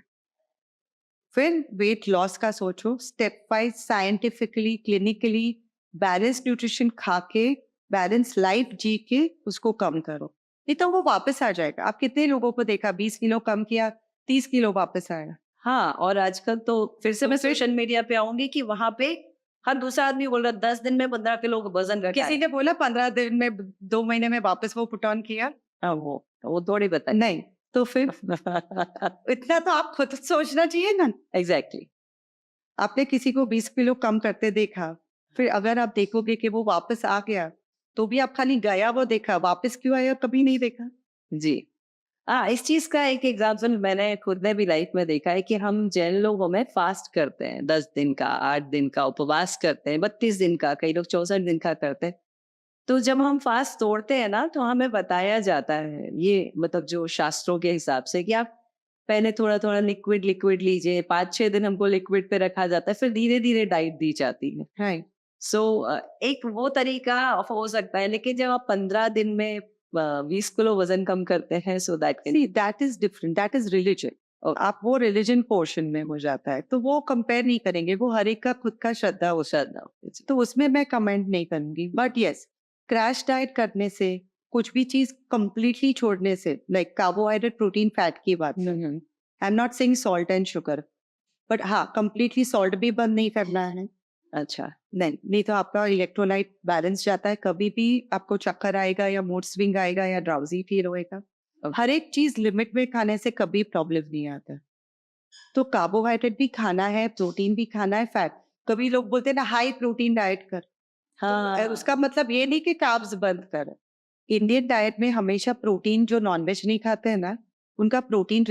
फिर वेट लॉस का सोचो. Step wise scientifically clinically balance nutrition खा के बैलेंस लाइफ जी के उसको कम करो. नहीं तो वो वापस आ जाएगा. आप कितने लोगों को देखा 20 किलो कम किया 30 किलो वापस आया. हाँ. और आजकल तो फिर से मैं सोशल मीडिया पे आऊंगी कि वहां पे हर दूसरा आदमी बोल रहा 10 दिन में 15 किलो वजन घटा किसी है। ने बोला 15 दिन में 2 महीने में वापस वो पुट ऑन किया? हाँ, वो थोड़ी बताए। नहीं, तो फिर इतना तो आप खुद सोचना चाहिए ना। एग्जैक्टली। आपने किसी को 20 किलो कम करते देखा, फिर अगर आप देखोगे कि वो वापस आ गया, तो भी आप खाली गया वो देखा, वापस क्यों आया कभी नहीं देखा। जी। हाँ, इस चीज का एक एग्जाम्पल मैंने खुद ने भी लाइफ में देखा है कि हम जैन लोगों में फास्ट करते हैं, 10 दिन का, 8 दिन का उपवास करते हैं, 32 दिन का, कई लोग 64 दिन का करते हैं। तो जब हम फास्ट तोड़ते हैं ना, तो हमें बताया जाता है, ये मतलब जो शास्त्रों के हिसाब से, कि आप पहले थोड़ा थोड़ा लिक्विड लिक्विड लीजिए, 5-6 दिन हमको लिक्विड पे रखा जाता है, फिर धीरे धीरे डाइट दी जाती है। राइट। सो एक वो तरीका हो सकता है, लेकिन जब आप 15 दिन में 20 किलो वजन कम करते हैं, so that can see that is different, that is religion. और आप वो रिलीजन पोर्शन में हो जाता है, तो वो कंपेयर नहीं करेंगे, वो हर एक का खुद का श्रद्धा हो सकता है, तो उसमें मैं कमेंट नहीं करूंगी। बट यस, क्रैश डाइट करने से, कुछ भी चीज कंप्लीटली छोड़ने से, लाइक कार्बोहाइड्रेट, प्रोटीन, फैट की बात, आई am not saying salt and sugar, but हाँ, कंप्लीटली सॉल्ट भी बंद नहीं करना है। अच्छा। नहीं तो आपका इलेक्ट्रोलाइट बैलेंस जाता है, कभी भी आपको चक्कर आएगा या मूड स्विंग आएगा या ड्राउजी फील होएगा। हर एक चीज लिमिट में खाने से कभी प्रॉब्लम नहीं आता। तो कार्बोहाइड्रेट भी खाना है, प्रोटीन भी खाना है, फैट। कभी लोग बोलते हैं ना हाई प्रोटीन डाइट कर, हाँ, तो उसका मतलब ये नहीं कि कार्ब्स बंद कर। इंडियन डाइट में हमेशा प्रोटीन, जो नॉनवेज नहीं खाते हैं ना, उनका प्रोटीन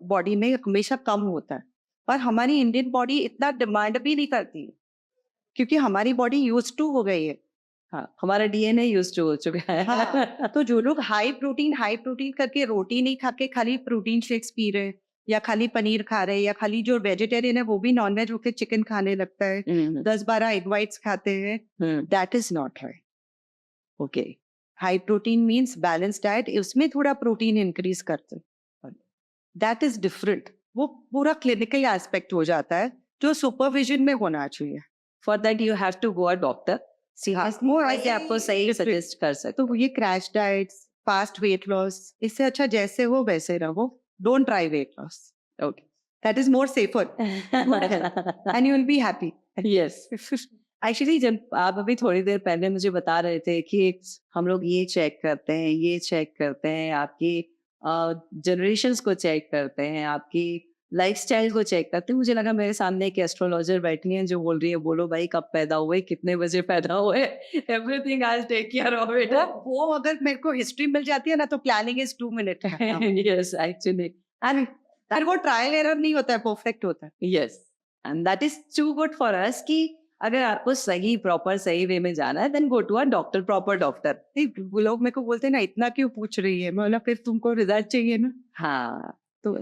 बॉडी में हमेशा कम होता है। और हमारी इंडियन बॉडी इतना डिमांड भी नहीं करती है, क्योंकि हमारी बॉडी यूज टू हो गई है। हाँ, हमारा डीएनए यूज टू हो चुका है। हाँ, तो जो लोग हाई प्रोटीन करके रोटी नहीं खा के खाली प्रोटीन शेक्स पी रहे हैं, या खाली पनीर खा रहे हैं, या खाली जो वेजिटेरियन है वो भी नॉनवेज होके चिकन खाने लगता है, 10-12 एग वाइट्स खाते हैं, that is not right. Okay. High protein means balance diet, उसमें थोड़ा प्रोटीन इंक्रीज करते हैं, दैट इज डिफरेंट। वो पूरा क्लिनिकल एस्पेक्ट हो जाता है, जो सुपरविजन में होना चाहिए। For that you have to go a doctor, ऐसे आपको सही सजेस्ट कर सकते। तो ये crash diets, fast weight loss, इससे अच्छा जैसे हो वैसे रहो, don't try weight loss. Okay. That is more safer and you will be happy. Yes. Actually जब आप अभी थोड़ी देर पहले मुझे बता रहे थे कि हम लोग ये चेक करते हैं, ये चेक करते हैं, आपकी जनरेशंस को चेक करते हैं, आपकी लाइफस्टाइल को चेक करते हैं, मुझे लगा मेरे सामने एक एस्ट्रोलॉजर बैठी है जो बोल रही है, बोलो भाई कब पैदा हुए, कितने बजे पैदा हुए, everything I take care of it. वो अगर मेरे को हिस्ट्री मिल जाती है ना, तो planning is 2 minute. Yes, actually. And वो ट्रायल एरर नहीं होता है, परफेक्ट होता है। Yes, and that is too good for us कि अगर आपको सही प्रॉपर सही वे में जाना है, then go to a doctor, proper doctor. वो लोग मेरे को बोलते हैं ना, इतना क्यों पूछ रही है, मैं बोला फिर तुमको रिजल्ट चाहिए ना, हाँ, तो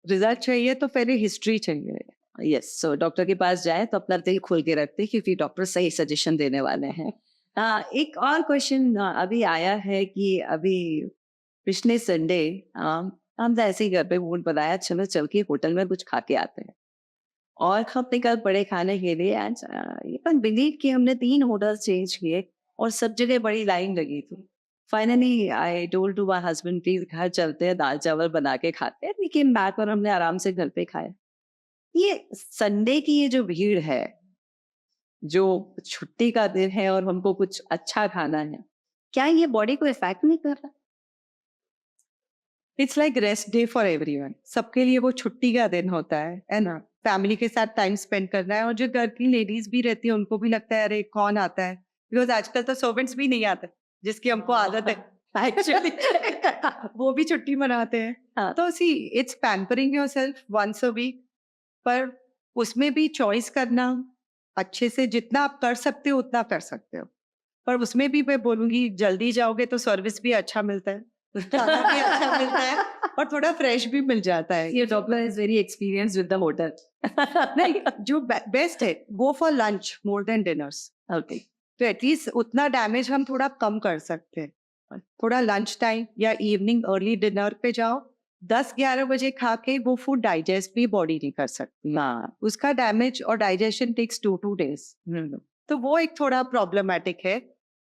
रिजल्ट चाहिए तो पहले हिस्ट्री चाहिए। यस, सो डॉक्टर के पास जाए तो अपना दिल खोल के रखते, क्योंकि डॉक्टर सही सजेशन देने वाले हैं। एक और क्वेश्चन अभी आया है कि अभी पिछले संडे हम तो ऐसे ही घर पे मूड बनाया, चलो चल के होटल में कुछ खा के आते हैं, और हम निकल पड़े खाने के लिए। एंड यू कैन बिलीव कि हमने 3 होटल चेंज किए और सब जगह बड़ी लाइन लगी थी। Finally I told to my husband, please घर चलते हैं, दाल चावल बना के खाते हैं। वी केम बैक और हमने आराम से घर पे खाया। ये संडे की ये जो भीड़ है, जो छुट्टी का दिन है और हमको कुछ अच्छा खाना है, क्या ये बॉडी को इफेक्ट नहीं कर रहा? It's like rest day for everyone. सबके लिए वो छुट्टी का दिन होता है ना, फैमिली के साथ टाइम स्पेंड करना है। और जो घर की लेडीज भी रहती है, उनको भी लगता है अरे कौन आता है, बिकॉज आजकल तो सर्वेंट्स भी नहीं आते, जिसकी हमको आदत है एक्चुअली। वो भी छुट्टी मनाते हैं। हाँ। तो see, it's pampering yourself once a week, पर उसमें भी चॉइस करना अच्छे से, जितना आप कर सकते हो उतना कर सकते हो। पर उसमें भी मैं बोलूंगी, जल्दी जाओगे तो सर्विस भी अच्छा मिलता है, खाना भी अच्छा मिलता है, और थोड़ा फ्रेश भी मिल जाता है। ये doctor is very experienced with the hotel. नहीं, जो बेस्ट है, go for lunch more than dinners. Okay. तो एटलीस्ट उतना डैमेज हम थोड़ा कम कर सकते हैं। थोड़ा लंच टाइम या इवनिंग अर्ली डिनर पे जाओ, 10-11 बजे खा के वो फूड डाइजेस्ट भी बॉडी नहीं कर सकती। हाँ। उसका डैमेज और डाइजेशन टेक्स 2 days। तो वो एक थोड़ा प्रॉब्लमेटिक है।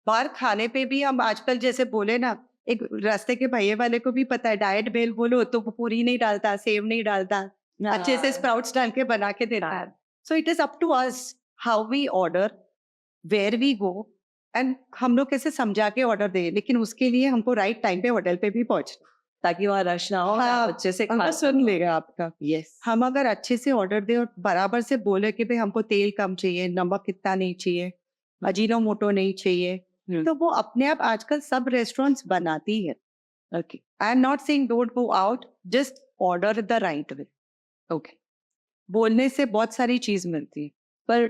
बाहर खाने पे भी हम आजकल जैसे बोले ना, एक रास्ते के भैया वाले को भी पता है, डाइट बेल बोलो तो वो पूरी नहीं डालता, सेव नहीं डालता, अच्छे से स्प्राउट्स डाल के बना के देता है। So it is up to us how we order, where we go, and हम लोग कैसे समझा के ऑर्डर दें, लेकिन उसके लिए हमको राइट टाइम पे होटल पे भी पहुंचना, ताकि वहाँ रश ना हो, हाँ, आप अच्छे से हमको खा सुन लेगा आपका। यस हम अगर अच्छे से ऑर्डर दें और बराबर से बोले कि भाई हमको तेल कम चाहिए, नमक इतना नहीं चाहिए, अजीनोमोटो नहीं चाहिए, तो वो अपने आप आजकल सब रेस्टोरेंट्स बनाती है। Okay I am not saying don't go out, just order the right way. Okay. बोलने से बहुत सारी चीज मिलती है। पर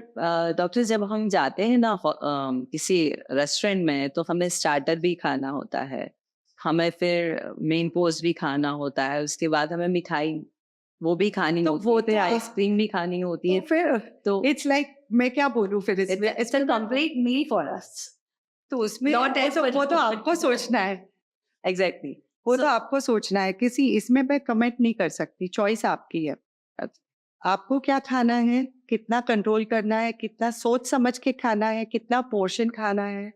डॉक्टर जब हम जाते हैं ना किसी रेस्टोरेंट में, तो हमें स्टार्टर भी खाना होता है, हमें फिर मेन कोर्स भी खाना होता है, उसके बाद हमें मिठाई वो भी खानी तो होती वो है, तो आइसक्रीम भी खानी होती है। तो फिर तो इट्स लाइक मैं क्या बोलूं फिर इसमें, it's a complete meal for us. तो उसमें Not as वो तो आपको सोचना है, एग्जैक्टली। वो तो आपको सोचना है, किसी इसमें मैं कमेंट नहीं कर सकती, चॉइस आपकी है। आपको क्या खाना है, कितना कंट्रोल करना है, कितना सोच समझ के खाना है, कितना पोर्शन खाना है,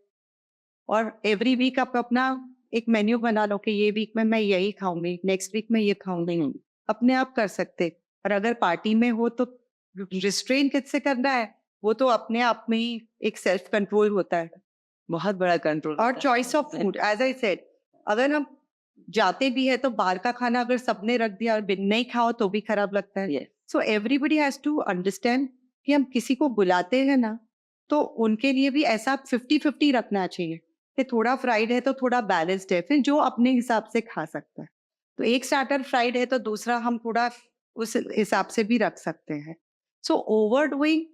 और एवरी वीक आप अपना एक मेन्यू बना लो कि ये वीक में मैं यही खाऊंगी, नेक्स्ट वीक में ये खाऊंगी, अपने आप कर सकते। और अगर पार्टी में हो तो रिस्ट्रेन किससे करना है, वो तो अपने आप में ही एक सेल्फ कंट्रोल होता है। बहुत बड़ा कंट्रोल और choice of food, as I said, अगर हम जाते भी है तो बाहर का खाना अगर सबने रख दिया और बिन नहीं खाओ तो भी खराब लगता है। So everybody has to understand कि हम किसी को बुलाते हैं ना, तो उनके लिए भी ऐसा 50-50 रखना चाहिए कि थोड़ा फ्राइड है तो थोड़ा बैलेंस्ड है, फिर जो अपने हिसाब से खा सकता है। तो एक स्टार्टर फ्राइड है तो दूसरा हम थोड़ा उस हिसाब से भी रख सकते हैं। So over doing,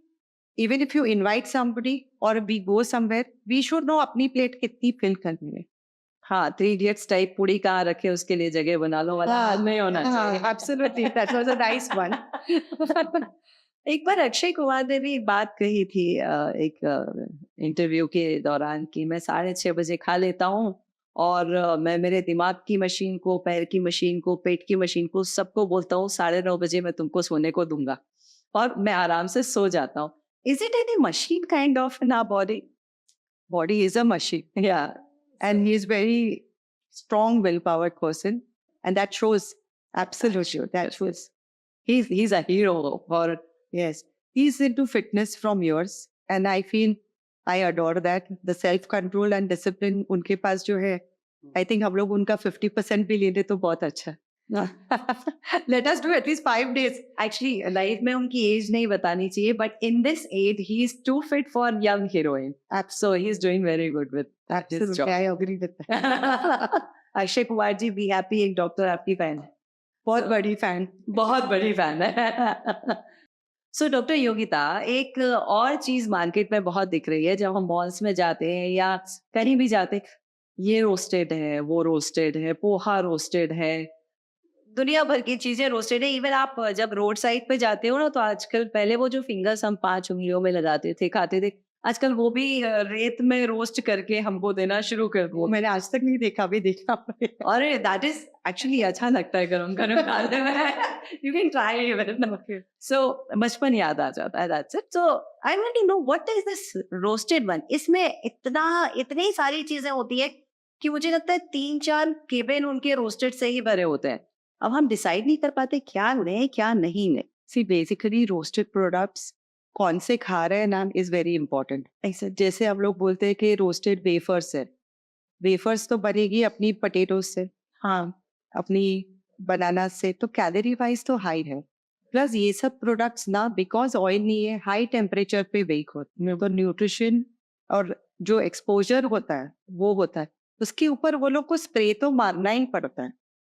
even if you invite somebody और we go somewhere, we should know अपनी प्लेट कितनी फिल करनी है। हाँ, थ्री इडियट्स टाइप पूरी कहाँ रखे उसके लिए जगह बना लो वाला हाल नहीं होना चाहिए। Absolutely, that was a nice one. एक बार अक्षय कुमार ने भी एक बात कही थी एक इंटरव्यू के दौरान कि मैं 6:30 बजे खा लेता हूँ, और मैं मेरे दिमाग की मशीन को, पैर की मशीन को, पेट की मशीन को, सबको बोलता हूँ 9:30 बजे मैं तुमको सोने को दूंगा, और मैं आराम से सो जाता हूँ। Is it any machine kind of in our body? Body is a machine, या and he is very strong willpower person, and that shows. Absolutely, that shows. he's a hero for Yes, he's into fitness from years, and I feel I adore that. The self control and discipline उनके पास जो है, I think हम लोग उनका 50% भी ले ले तो बहुत अच्छा है। Let us do at least 5 days. Actually life में उनकी एज नहीं बतानी चाहिए, but in this age he is too fit for young heroine, so he is doing very good with Absolutely, I agree with that. Akshay Kumar ji be happy एक doctor आपकी fan है, बहुत बड़ी fan. बहुत बड़ी फैन है। सो डॉक्टर योगिता, एक और चीज मार्केट में बहुत दिख रही है जब हम मॉल्स में जाते हैं या कहीं भी जाते हैं, ये रोस्टेड है, वो रोस्टेड है, पोहा रोस्टेड है, दुनिया भर की चीजें रोस्टेड है। इवन आप जब रोड साइड पे जाते हो ना, तो आजकल, पहले वो जो फिंगर्स हम 5 उंगलियों में लगाते थे, खाते थे, आजकल वो भी रेत में रोस्ट करके हमको देना शुरू कर वो दिया। मैंने आज तक नहीं देखा, अभी देखना पड़ेगा। और दैट इज एक्चुअली अच्छा लगता है गरम गरम खाने में। You can try even. So बचपन याद आ जाता है, that's it. So I want to know what is this roasted one. इसमें इतनी सारी चीजें होती है कि मुझे लगता है 3-4 केबिन उनके रोस्टेड से ही भरे होते हैं। अब हम डिसाइड नहीं कर पाते क्या लें क्या नहीं लें। सी बेसिकली रोस्टेड प्रोडक्ट्स कौन से खा रहे हैं ना इज वेरी इंपॉर्टेंट। ऐसे जैसे हम लोग बोलते हैं कि रोस्टेड वेफर्स है, वेफर्स तो बनेगी अपनी पोटैटोज से, हाँ, अपनी बनाना से, तो कैलोरी वाइज तो हाई है। प्लस ये सब प्रोडक्ट्स ना बिकॉज ऑयल नहीं है, हाई टेम्परेचर पे बेक होते हैं, तो न्यूट्रिशन और जो एक्सपोजर होता है वो होता है, उसके ऊपर वो लोग को स्प्रे तो मारना ही पड़ता है।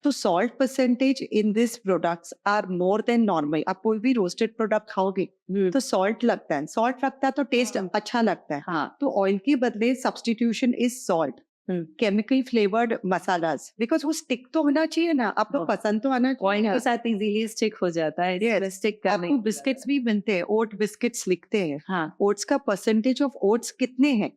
तो salt percentage in this products are more than normal. आप कोई भी रोस्टेड प्रोडक्ट खाओगे तो सॉल्ट लगता है, सॉल्ट लगता है तो टेस्ट अच्छा लगता है। हाँ, तो ऑयल के बदले substitution is salt, chemical flavoured masalas, because वो स्टिक तो होना चाहिए ना, आपको पसंद तो आना ऑयल चाहिए। के साथ इजीली स्टिक हो जाता है। Yes, स्टिक करने आपको बिस्किट्स भी बनते हैं, ओट बिस्किट्स लिखते हैं, हाँ, ओट्स का परसेंटेज ऑफ ओट्स कितने हैं,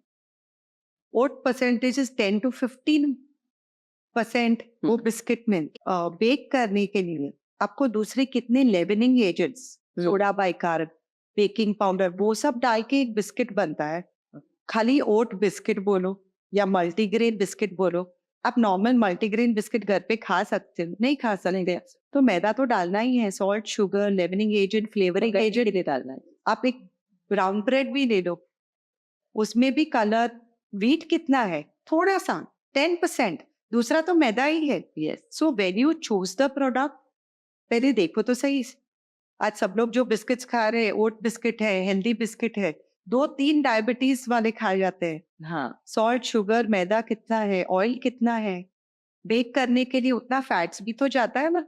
ओट परसेंटेज इज 10 to 15% वो बिस्किट में। बेक करने के लिए आपको दूसरे कितने leavening agents, soda bicarb, baking powder, वो सब डाल के एक बिस्किट बनता है। खाली ओट बिस्किट बोलो या मल्टीग्रेन बिस्किट बोलो, आप नॉर्मल मल्टीग्रेन बिस्किट घर पे खा सकते हो? नहीं खा सकते। तो मैदा तो डालना ही है, salt, sugar, leavening agent, flavouring agent डालना है। आप एक ब्राउन ब्रेड भी ले लो, उसमें भी कलर, व्हीट कितना है, थोड़ा सा 10%, दूसरा तो मैदा ही है। Yes, so when you choose the product, पहले देखो तो सही। आज सब लोग जो बिस्किट्स खा रहे हैं, ओट बिस्किट है, हेल्दी बिस्किट है, 2-3 डायबिटीज वाले खाए जाते हैं। हाँ, सॉल्ट, शुगर, मैदा कितना है, ऑयल कितना है, बेक करने के लिए उतना फैट्स भी तो जाता है ना।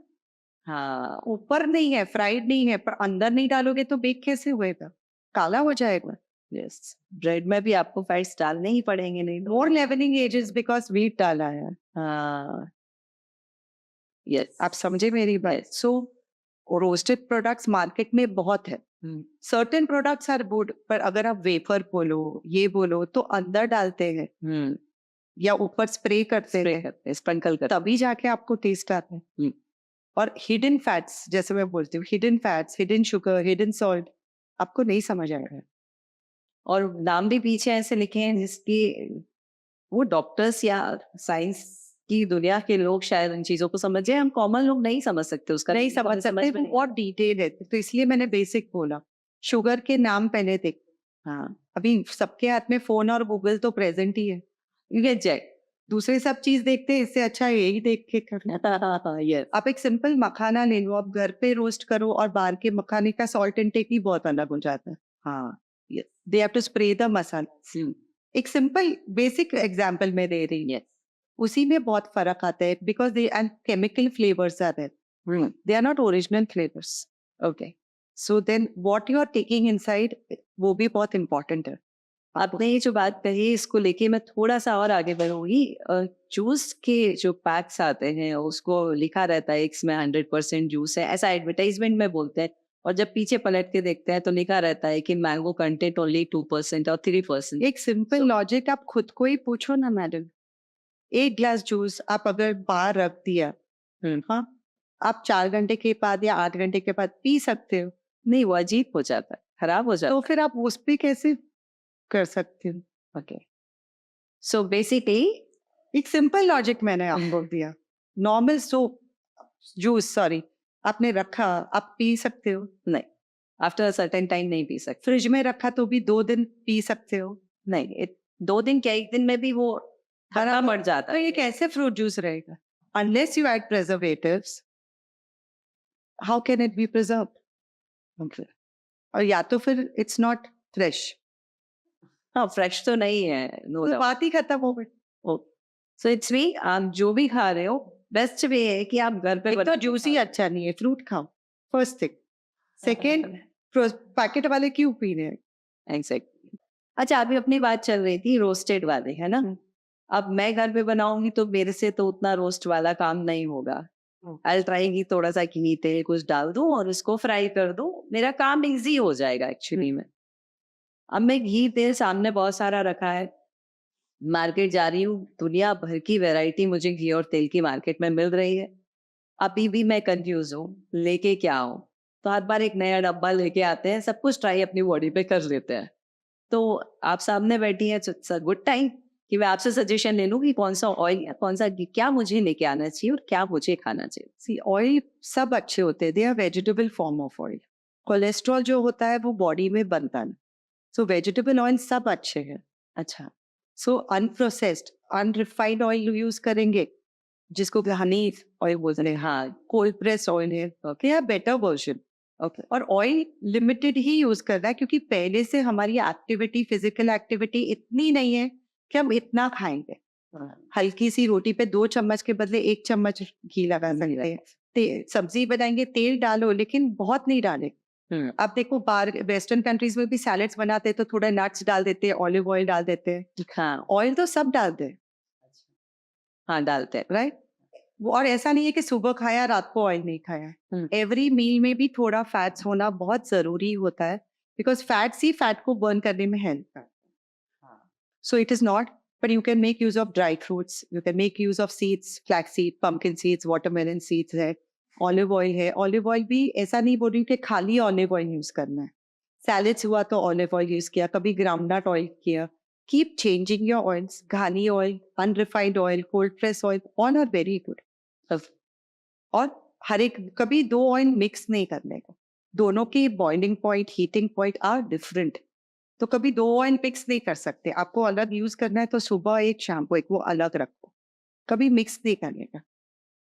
हाँ, ऊपर नहीं है, फ्राइड नहीं है, पर अंदर नहीं डालोगे तो बेक कैसे होएगा, काला हो जाएगा। यस। ब्रेड में भी आपको फैट्स डालने ही पड़ेंगे, नहीं तो। मोर लेवलिंग एजेस बिकॉज व्हीट डाला है। हाँ, यस, आप समझे मेरी बात। सो रोस्टेड प्रोडक्ट्स मार्केट में बहुत है। हम्म, सर्टेन प्रोडक्ट्स आर गुड, पर अगर आप वेफर बोलो, ये बोलो, तो अंदर डालते हैं हम्म, या ऊपर स्प्रे करते स्प्रे हैं, करते हैं, स्प्रिंकल करते तभी जाके आपको टेस्ट आता है। हम्म। और हिडन फैट्स, जैसे मैं बोलती हूँ, hidden fats, hidden sugar, hidden salt, आपको नहीं समझ आएगा। और नाम भी पीछे ऐसे लिखे हैं जिसकी वो डॉक्टर्स या साइंस की दुनिया के लोग शायद इन चीजों को समझे, हम कॉमन लोग नहीं समझ सकते उसका। नहीं समझ सकते, में वो बहुत डिटेल है, तो इसलिए मैंने बेसिक बोला। शुगर के नाम पहले देख। हाँ, अभी सबके हाथ में फोन और गूगल तो प्रेजेंट ही है। You get check. दूसरे सब चीज देखते हैं, इससे अच्छा यही देख के कर। यस, आप एक सिंपल मखाना ले लो, आप घर पे रोस्ट करो, और बाहर के मखाने का सॉल्ट इनटेक ही बहुत अलग हो जाता है। हाँ, yes, they have to spray the masala. एक सिंपल बेसिक एग्जांपल मैं दे रही हूँ, यस, उसी में बहुत फर्क आता है, because they and chemical flavours are there, they are not original flavours. Okay. So then what you are taking inside, वो भी बहुत इंपॉर्टेंट है। आपने ये जो बात कही इसको लेके मैं थोड़ा सा और आगे बढ़ूंगी। जूस के जो पैक्स आते हैं उसको लिखा रहता है इसमें 100% जूस है, ऐसा एडवर्टाइजमेंट में बोलते हैं, और जब पीछे पलट के देखते हैं तो लिखा रहता है कि मैंगो कंटेंट ओनली 2% और 3%। एक सिंपल लॉजिक आप खुद को ही पूछो ना मैडम, एक ग्लास जूस आप अगर बाहर रख दिया, हाँ, आप 4 घंटे के बाद या 8 घंटे के बाद पी सकते हो, नहीं, वो अजीब हो जाता है, खराब हो जाता तो फिर आप उस पे कैसे कर सकते हो? है। ओके, सो बेसिकली एक सिंपल लॉजिक मैंने आपको दिया। नॉर्मल सोप जूस, सॉरी, आपने रखा, आप पी सकते हो। नहीं, आफ्टर सर्टेन टाइम नहीं पी सकते। फ्रिज में रखा तो भी 2 दिन पी सकते हो। नहीं, 2 दिन क्या, 1 दिन में भी वो खरा मर जाता तो है। ये कैसे फ्रूट जूस रहेगा? Unless you add preservatives, how can it be preserved? और या तो फिर इट्स नॉट फ्रेश, हाँ, फ्रेश तो नहीं है, नो तो डाउट। बात ही खत्म हो गई। सो इट्स मी, आप जो भी खा रहे हो बेस्ट वे है कि आप घर पे एक तो बना के जूस ही खाओ। अच्छा नहीं है, फ्रूट खाओ, फर्स्ट थिंग। सेकेंड, पैकेट वाले क्यों पी रहे हैं? Exactly. अच्छा, अभी अपनी बात चल रही थी रोस्टेड वाले, है ना? अब मैं घर पे बनाऊंगी तो मेरे से तो उतना रोस्ट वाला काम नहीं होगा। आई ट्राई की थोड़ा सा घी तेल कुछ डाल दूं और उसको फ्राई कर दूं, मेरा काम इजी हो जाएगा एक्चुअली में। अब मैं घी तेल सामने बहुत सारा रखा है, मार्केट जा रही हूँ, दुनिया भर की वैरायटी मुझे घी और तेल की मार्केट में मिल रही है। अभी भी मैं कंफ्यूज हूँ, लेके क्या आऊँ? तो हर बार एक नया डब्बा लेके आते हैं, सब कुछ ट्राई अपनी बॉडी पे कर लेते हैं। तो आप सामने बैठी हैं, इट्स अ गुड टाइम कि मैं आपसे सजेशन ले लूँ कि कौन सा ऑयल या कौन सा घी क्या मुझे लेके आना चाहिए और क्या मुझे खाना चाहिए। सी ऑयल सब अच्छे होते हैं, they are vegetable form of oil. Cholesterol जो होता है वो बॉडी में बनता है, सो वेजिटेबल ऑयल सब अच्छे हैं। अच्छा, सो अनप्रोसेस्ड अनरिफाइंड ऑयल यूज करेंगे, जिसको हनी ऑयल बोलते हैं, हाँ, कोल्ड प्रेस ऑयल है, ओके, या बेटर वर्जन। ओके, और ऑयल लिमिटेड ही यूज करना है, क्योंकि पहले से हमारी एक्टिविटी, फिजिकल एक्टिविटी इतनी नहीं है कि हम इतना खाएंगे। हल्की सी रोटी पे 2 चम्मच के बदले 1 चम्मच घी लगा सकते हैं। सब्जी बनाएंगे, तेल डालो, लेकिन बहुत नहीं डाले। अब देखो बाहर वेस्टर्न कंट्रीज में भी सैलेड्स बनाते हैं तो थोड़ा नट्स डाल देते हैं, ऑलिव ऑयल डाल देते हैं, हाँ, ऑयल तो सब डालते हैं, हाँ, डालते हैं। राइट? और ऐसा नहीं है कि सुबह खाया रात को ऑयल नहीं खाया। एवरी मील में भी थोड़ा फैट्स होना बहुत जरूरी होता है, बिकॉज फैट्स ही फैट को बर्न करने में हेल्प करते हैं। सो it is not, but you can make use of dried fruits, you can make use of seeds, flax seed, pumpkin seeds, watermelon seeds है, olive oil है। olive oil भी ऐसा नहीं बोल रही कि खाली olive oil यूज करना है, सैलेड्स हुआ तो olive oil यूज किया, कभी groundnut oil किया। keep changing your oils, ghani oil, unrefined oil, cold press oil, all are very good। और हर एक, कभी 2 ऑयल मिक्स नहीं करने का, दोनों की boiling point, heating point are different. तो कभी 2 ऑयल मिक्स नहीं कर सकते। आपको अलग यूज़ करना है तो सुबह एक, शाम को एक, वो अलग रखो। कभी मिक्स नहीं करने का।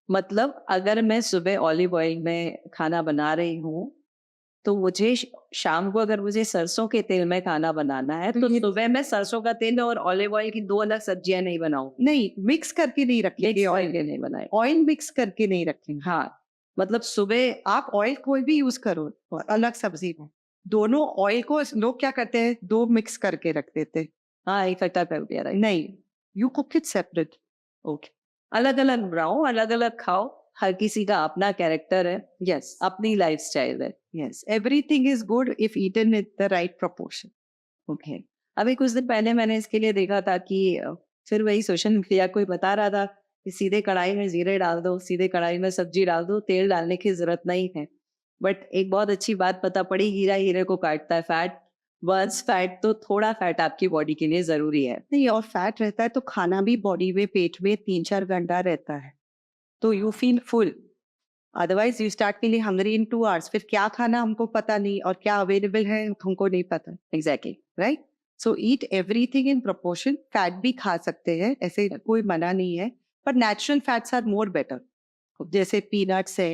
मतलब अगर मैं सुबह ऑलिव ऑयल में खाना बना रही हूँ, तो मुझे शाम को अगर मुझे सरसों के तेल में खाना बनाना है, तो ये सुबह मैं सरसों का तेल और ऑलिव ऑयल की 2 अलग सब्जियाँ नहीं बनाऊँगी। नहीं, मिक्स करके नहीं रखेंगे मिक्स ऑयल। करके नहीं बनाए। ऑयल मिक्स करके नहीं रखेंगे। हाँ, मतलब सुबह आप ऑयल कोई भी यूज़ करो अलग सब्ज़ी में। दोनों ऑयल को लोग क्या करते हैं, 2 मिक्स करके रख देते हैं। हाँ, इकट्ठा कर दिया राइट। नहीं, you cook it separate. Okay. अलग-अलग बनाओ, अलग-अलग खाओ, हर किसी का अपना कैरेक्टर है, यस, अपनी लाइफ़स्टाइल है। Yes, everything is good if eaten in the right proportion. Okay. अभी कुछ दिन पहले मैंने इसके लिए देखा था कि फिर वही सोशल मीडिया कोई बता रहा था कि सीधे कढ़ाई में जीरे डाल दो, सीधे कढ़ाई में सब्जी डाल दो, तेल डालने की ज़रूरत नहीं है। बट एक बहुत अच्छी बात पता पड़ी, हीरा हीरे को काटता है फैट। बस फैट तो थोड़ा फैट आपकी बॉडी के लिए ज़रूरी है। नहीं, और फैट रहता है तो खाना भी बॉडी में, पेट में 3-4 घंटा रहता है। तो you feel full. Otherwise you start feeling hungry in 2 hours. फिर क्या खाना हमको पता नहीं और क्या अवेलेबल है हमको नहीं पता। Exactly. Right? So eat everything in proportion. Fat भी खा सकते हैं, ऐसे कोई मना नहीं है, पर natural fats are more better. जैसे पीनट्स है,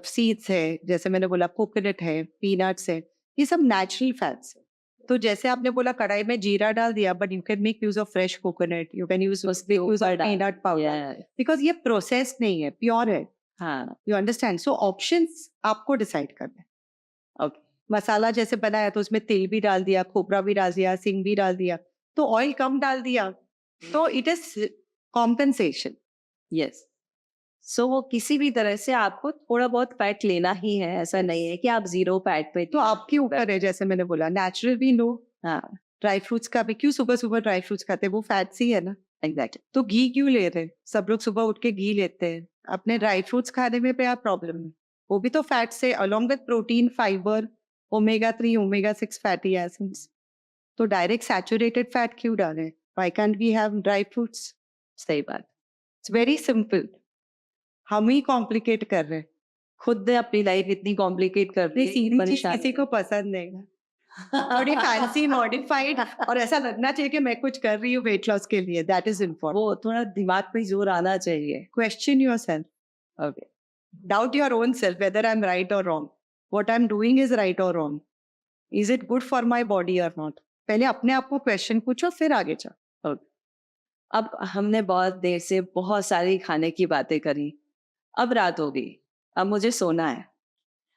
सीड्स है, जैसे मैंने बोला कोकोनट है, पीनट्स है, ये सब नेचुरल फैट्स है। तो जैसे आपने बोला कढ़ाई में जीरा डाल दिया, but you can make use of fresh coconut, you can use उसके ऊपर डाल पीनट पाउडर, या बिकॉज ये प्रोसेस नहीं है, प्योर है। हाँ, यू अंडरस्टैंड? सो ऑप्शंस आपको डिसाइड करना है। ओके। मसाला जैसे बनाया तो उसमें तिल भी डाल दिया, खोपरा भी डाल दिया, सिंग भी डाल दिया, तो ऑयल कम डाल दिया, तो इट इज कॉम्पेंसेशन। यस। सो वो किसी भी तरह से आपको थोड़ा बहुत फैट लेना ही है, ऐसा नहीं है कि आप ज़ीरो फैट पे तो आपके ऊपर है, जैसे मैंने बोला नेचुरल भी लो। हाँ, ड्राई फ्रूट्स का भी क्यों सुबह सुबह ड्राई फ्रूट्स खाते हैं, वो फैट्स ही है ना। एग्ज़ैक्टली। तो घी क्यों ले रहे हैं? सब लोग सुबह उठ के घी लेते हैं, अपने ड्राई फ्रूट्स खाने में क्या प्रॉब्लम है? वो भी तो फैट से along with protein, fibre, omega 3, omega 6 fatty acids. तो डायरेक्ट सैचुरेटेड फैट क्यों डालें? Why can't we have dry fruits? सही बात। It's very simple. हम ही कॉम्प्लिकेट कर रहे हैं। खुद ने अपनी लाइफ़ इतनी कॉम्प्लिकेट कर दी, नहीं, सीधी चीज परेशान किसी को पसंद नहीं है। थोड़ी फैंसी मॉडिफाइड और ऐसा लगना चाहिए कि मैं कुछ कर रही हूँ वेट लॉस के लिए। That is important. वो थोड़ा दिमाग पे ज़ोर आना चाहिए। Question yourself, okay. doubt your own self whether I'm right or wrong, what I'm doing is right or wrong, is it good for my body or not? पहले अपने आप को क्वेश्चन पूछो, फिर आगे जाओ। ओके। अब हमने बहुत देर से बहुत सारी खाने की बातें करी। अब रात हो गई, अब मुझे सोना है।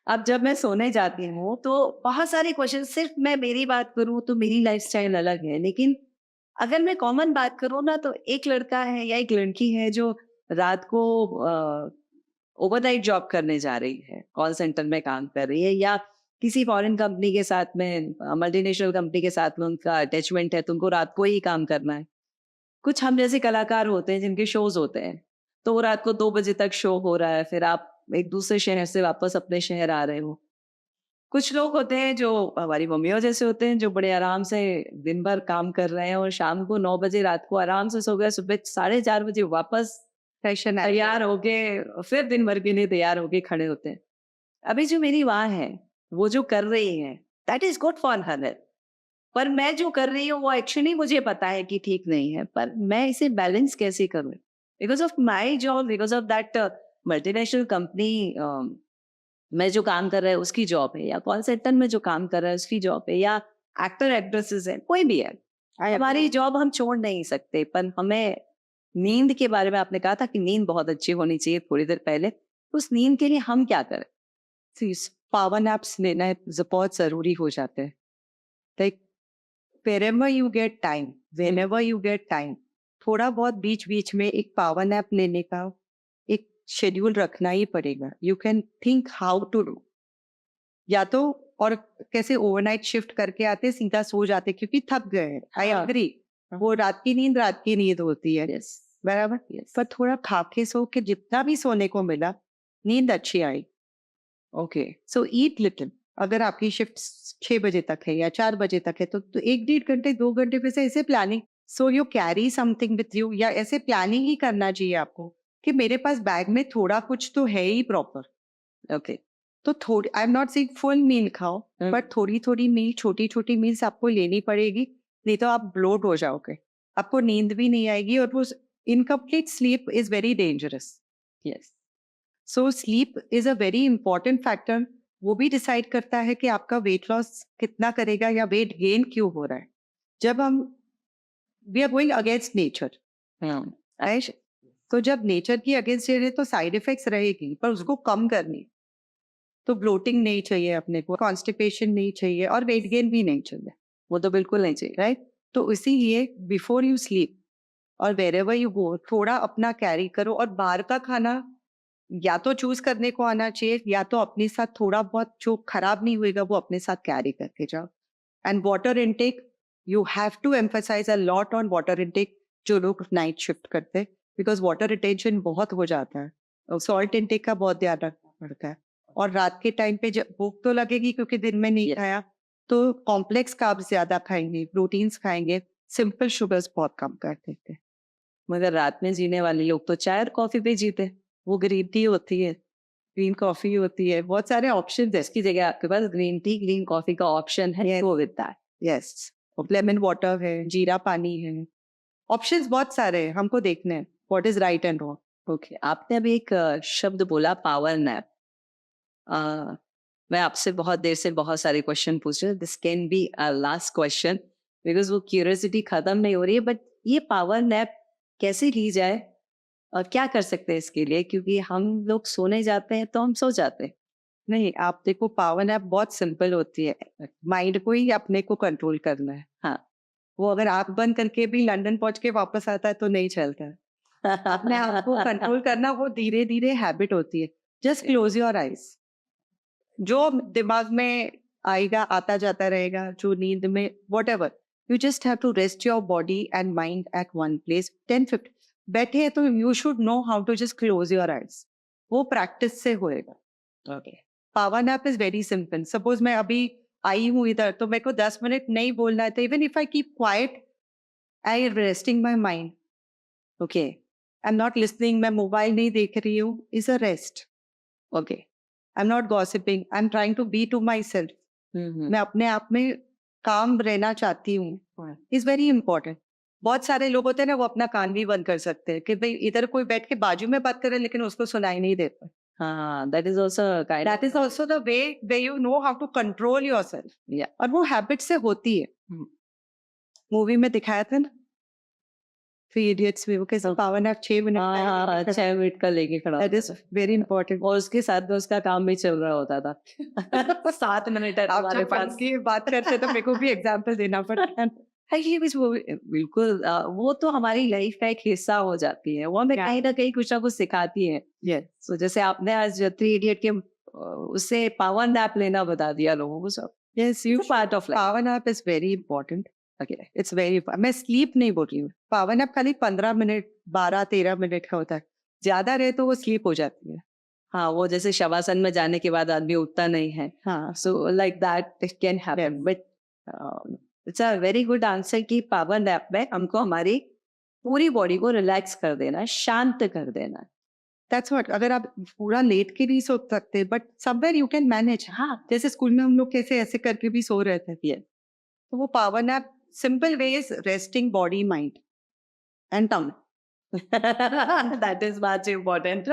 अब जब मैं सोने जाती हूँ तो बहुत सारे क्वेश्चन, सिर्फ मैं मेरी बात करूँ तो मेरी लाइफ़स्टाइल अलग है, लेकिन अगर मैं कॉमन बात करूँ ना, तो एक लड़का है या एक लड़की है जो रात को ओवरनाइट जॉब करने जा रही है, कॉल सेंटर में काम कर रही है, या किसी फॉरेन कंपनी के साथ में, मल्टीनेशनल कंपनी के साथ में उनका अटैचमेंट है, तो उनको रात को ही काम करना है। कुछ हम जैसे कलाकार होते हैं जिनके शोज़ होते हैं, तो वो रात को 2 बजे तक शो हो रहा है, फिर आप एक दूसरे शहर से वापस अपने शहर आ रहे हो। कुछ लोग होते हैं जो हमारी मम्मियों जैसे होते हैं, जो बड़े आराम से दिन भर काम कर रहे हैं और शाम को 9 बजे रात को आराम से सो गए, सुबह 4:30 बजे वापस सेशन तैयार होके फिर दिन भर के लिए तैयार होके खड़े होते हैं। अभी जो मेरी माँ है, वो जो कर रही है, that is good for her. पर मैं जो कर रही हूँ वो एक्चुअली मुझे पता है कि ठीक नहीं है, पर मैं इसे बैलेंस कैसे करूँ? Because of my job, because of that multinational company, में जो काम कर रहा है उसकी जॉब है, या कॉल सेंटर में जो काम कर रहा है उसकी जॉब है, या एक्टर एक्ट्रेसेस हैं, कोई भी है। हमारी जॉब हम छोड़ नहीं सकते, पर हमें नींद के बारे में आपने कहा था कि नींद बहुत अच्छी होनी चाहिए थोड़ी देर पहले, उस नींद के लिए हम क्या करें? पावर नैप्स लेना बहुत जरूरी हो जाते हैं। Like wherever you get time, whenever you get time, थोड़ा बहुत बीच बीच में एक पावर नैप लेने का एक शेड्यूल रखना ही पड़ेगा। You can think how to do, या तो और कैसे ओवरनाइट शिफ्ट करके आते सीधा सो जाते क्योंकि थक गए हैं। आई हाँ। एग्री, वो रात की नींद होती है। यस, बराबर। यस। पर थोड़ा खा के सो के जितना भी सोने को मिला, नींद अच्छी आई। ओके, सो ईट लिटिल। अगर आपकी शिफ्ट 6 बजे तक है या 4 बजे तक है, तो 1-1.5 घंटे 2 घंटे पे से ऐसे planning, so you carry something with you, या ऐसे प्लानिंग ही करना चाहिए आपको कि मेरे पास बैग में थोड़ा कुछ तो है ही प्रॉपर। ओके। तो थोड़ी, I am not saying full meal खाओ, बट थोड़ी थोड़ी मील, छोटी छोटी मील्स आपको लेनी पड़ेगी, नहीं तो आप ब्लोट हो जाओगे, आपको नींद भी नहीं आएगी, और वो incomplete sleep is very dangerous. Yes. So sleep is a very important factor. वो भी डिसाइड करता है कि आपका वेट लॉस कितना करेगा या वेट गेन क्यों हो रहा है. जब हम, we are going against nature, right? तो जब नेचर की अगेंस्ट जा रहे हैं तो साइड इफेक्ट्स रहेगी, पर उसको कम करनी. तो ब्लोटिंग नहीं चाहिए अपने को, कॉन्स्टिपेशन नहीं चाहिए, और वेट गेन भी नहीं चाहिए, वो तो बिल्कुल नहीं चाहिए. राइट? तो इसीलिए बिफोर यू स्लीप और वेरेवर यू गो, थोड़ा अपना कैरी करो, और बाहर का खाना या तो चूज करने को आना चाहिए, या तो अपने साथ थोड़ा बहुत जो खराब नहीं होएगा वो अपने साथ कैरी करके जाओ. And water intake, you have to emphasise a lot on water intake, जो लोग नाइट शिफ्ट करते हैं, बिकॉज वाटर रिटेंशन बहुत हो जाता है, और सॉल्ट इनटेक का बहुत ध्यान रखना पड़ता है. और रात के टाइम पे जब भूख तो लगेगी क्योंकि दिन में नहीं खाया, तो कॉम्प्लेक्स कार्ब्स ज्यादा खाएंगे, प्रोटीन्स खाएंगे, सिंपल शुगर्स बहुत कम कर देते हैं. मगर रात में जीने वाले लोग तो चाय और कॉफी पे जीते. वो ग्रीन टी होती है, ग्रीन कॉफी होती है, बहुत सारे ऑप्शन है. इसकी जगह आपके पास ग्रीन टी, ग्रीन कॉफी का ऑप्शन है. Yes. Go with that. Yes, lemon water है, जीरा पानी है, ऑप्शंस बहुत सारे हैं, हमको देखने हैं what is right and wrong. Okay, आपने अभी एक शब्द बोला, पावर नैप. मैं आपसे बहुत देर से बहुत सारे क्वेश्चन पूछ रही हूँ. This can be a last question, because वो क्यूरियोसिटी खत्म नहीं हो रही है. बट ये पावर नैप कैसे ली जाए और क्या कर सकते हैं इसके लिए, क्योंकि हम लोग सोने जाते हैं तो हम सो जाते हैं. नहीं, आप देखो, पावर ऐप बहुत सिंपल होती है, माइंड को ही अपने को कंट्रोल करना है. हाँ. वो अगर आंख बंद करके भी लंदन पहुंच के वापस आता है तो नहीं चलता है. अपने आप को कंट्रोल करना वो धीरे धीरे हैबिट होती है. जस्ट क्लोज योर आईज, जो दिमाग में आएगा आता जाता रहेगा, जो नींद में whatever, you just have to rest your body and mind at one place. 10-15 बैठे हैं तो you should know how to just close your eyes. वो प्रैक्टिस से होएगा. Okay. Power nap is very simple. Suppose मैं अभी आई हूँ इधर, तो मेरे को 10 मिनट नहीं बोलना है, तो even if I keep quiet, I resting my mind. Okay, I am not listening, मैं मोबाइल नहीं देख रही हूँ, is a rest. Okay, I am not gossiping, I am trying to be to myself. मैं अपने आप में काम रहना चाहती हूँ, इज वेरी इंपॉर्टेंट. बहुत सारे लोग होते हैं ना, वो अपना कान भी बंद कर सकते हैं कि भाई इधर कोई बैठ के बाजू में बात करे लेकिन उसको सुनाई नहीं देता. हाँ, that is also kind. That is also the way where you know how to control yourself. Yeah. और वो हैबिट से होती है. मूवी में दिखाया था ना, 3 Idiots में, वो कैसे पावर नैप 6 मिनट. हाँ, 6 मिनट का लेके खड़ा. That is very important. और उसके साथ में उसका काम भी चल रहा होता था. 7 मिनट है आप हमारे जब पास. की बात करते तो मेरे को भी एग्जांपल देना पड़ता है. एक्चुअली बिल्कुल वो तो हमारी लाइफ का एक हिस्सा हो जाती है. वो हमें Yeah. कहीं ना कहीं कुछ ना कुछ सिखाती है. Yes. सो जैसे आपने आज 3 इडियट के उससे पावर नैप लेना बता दिया लोगों को. सब Yes, you part of life. Power nap is very important. It's very, मैं स्लीप नहीं बोल रही हूँ. पावर नैप खाली 15 मिनट, 12-13 मिनट का होता है. ज्यादा रहे तो वो स्लीप हो जाती है. हाँ, वो जैसे शवासन में जाने के बाद आदमी उठता नहीं है. हाँ, so like that it can happen. But it's a very good answer कि पावर नैप में हमको हमारी पूरी बॉडी को रिलैक्स कर देना है, शांत कर देना है. That's what. अगर आप पूरा लेट के भी सो सकते, but somewhere you can manage. हाँ. जैसे स्कूल में हम लोग कैसे ऐसे करके भी सो रहे थे. Yeah. तो वो power nap simple way is resting body, mind and tongue. That is much important.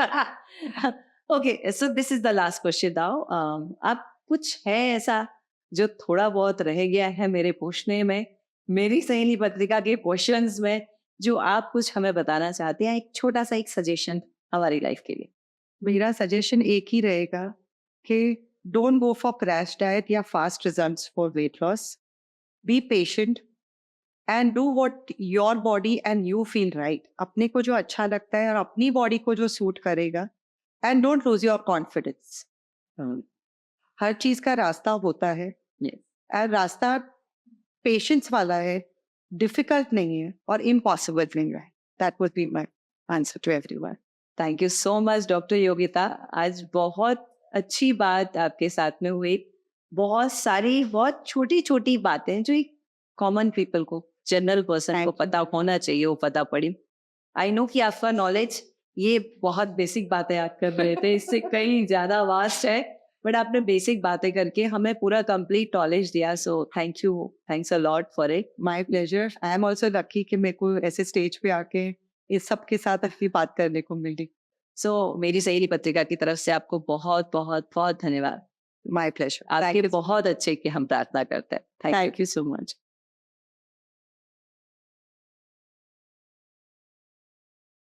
Okay, so this is the last question now. आप कुछ है ऐसा जो थोड़ा बहुत रह गया है मेरे पूछने में, मेरी सहेली पत्रिका के क्वेश्चंस में, जो आप कुछ हमें बताना चाहते हैं, एक छोटा सा एक सजेशन हमारी लाइफ के लिए. मेरा सजेशन एक ही रहेगा कि don't go for crash diet या fast results for weight loss. Be patient and do what your body and you feel right. अपने को जो अच्छा लगता है और अपनी बॉडी को जो सूट करेगा. And don't lose your confidence. हर चीज का रास्ता होता है. Yes. और रास्ता पेशेंस वाला है, डिफिकल्ट नहीं है और इम्पॉसिबल नहीं है. That would be my answer to everyone. Thank you so much doctor Yogita. आज बहुत अच्छी बात आपके साथ में हुई. बहुत सारी बहुत छोटी छोटी बातें जो एक कॉमन पीपल को, जनरल पर्सन को पता होना चाहिए, वो पता पड़ी. आई नो कि आपका नॉलेज, ये बहुत बेसिक बातें आप कर रहे थे, इससे कहीं ज्यादा वास्ट है. बट आपने बेसिक बातें करके हमें पूरा कंप्लीट नॉलेज दिया, so thank you, thanks a lot for it. My pleasure. I am also lucky कि मेरे को ऐसे स्टेज पे आके इस सब के साथ अपनी बात करने को मिली। सो मेरी सहेली पत्रिका की तरफ से आपको बहुत बहुत बहुत धन्यवाद। My pleasure. आपके बहुत अच्छे की हम प्रार्थना करते हैं। Thank thank you so much.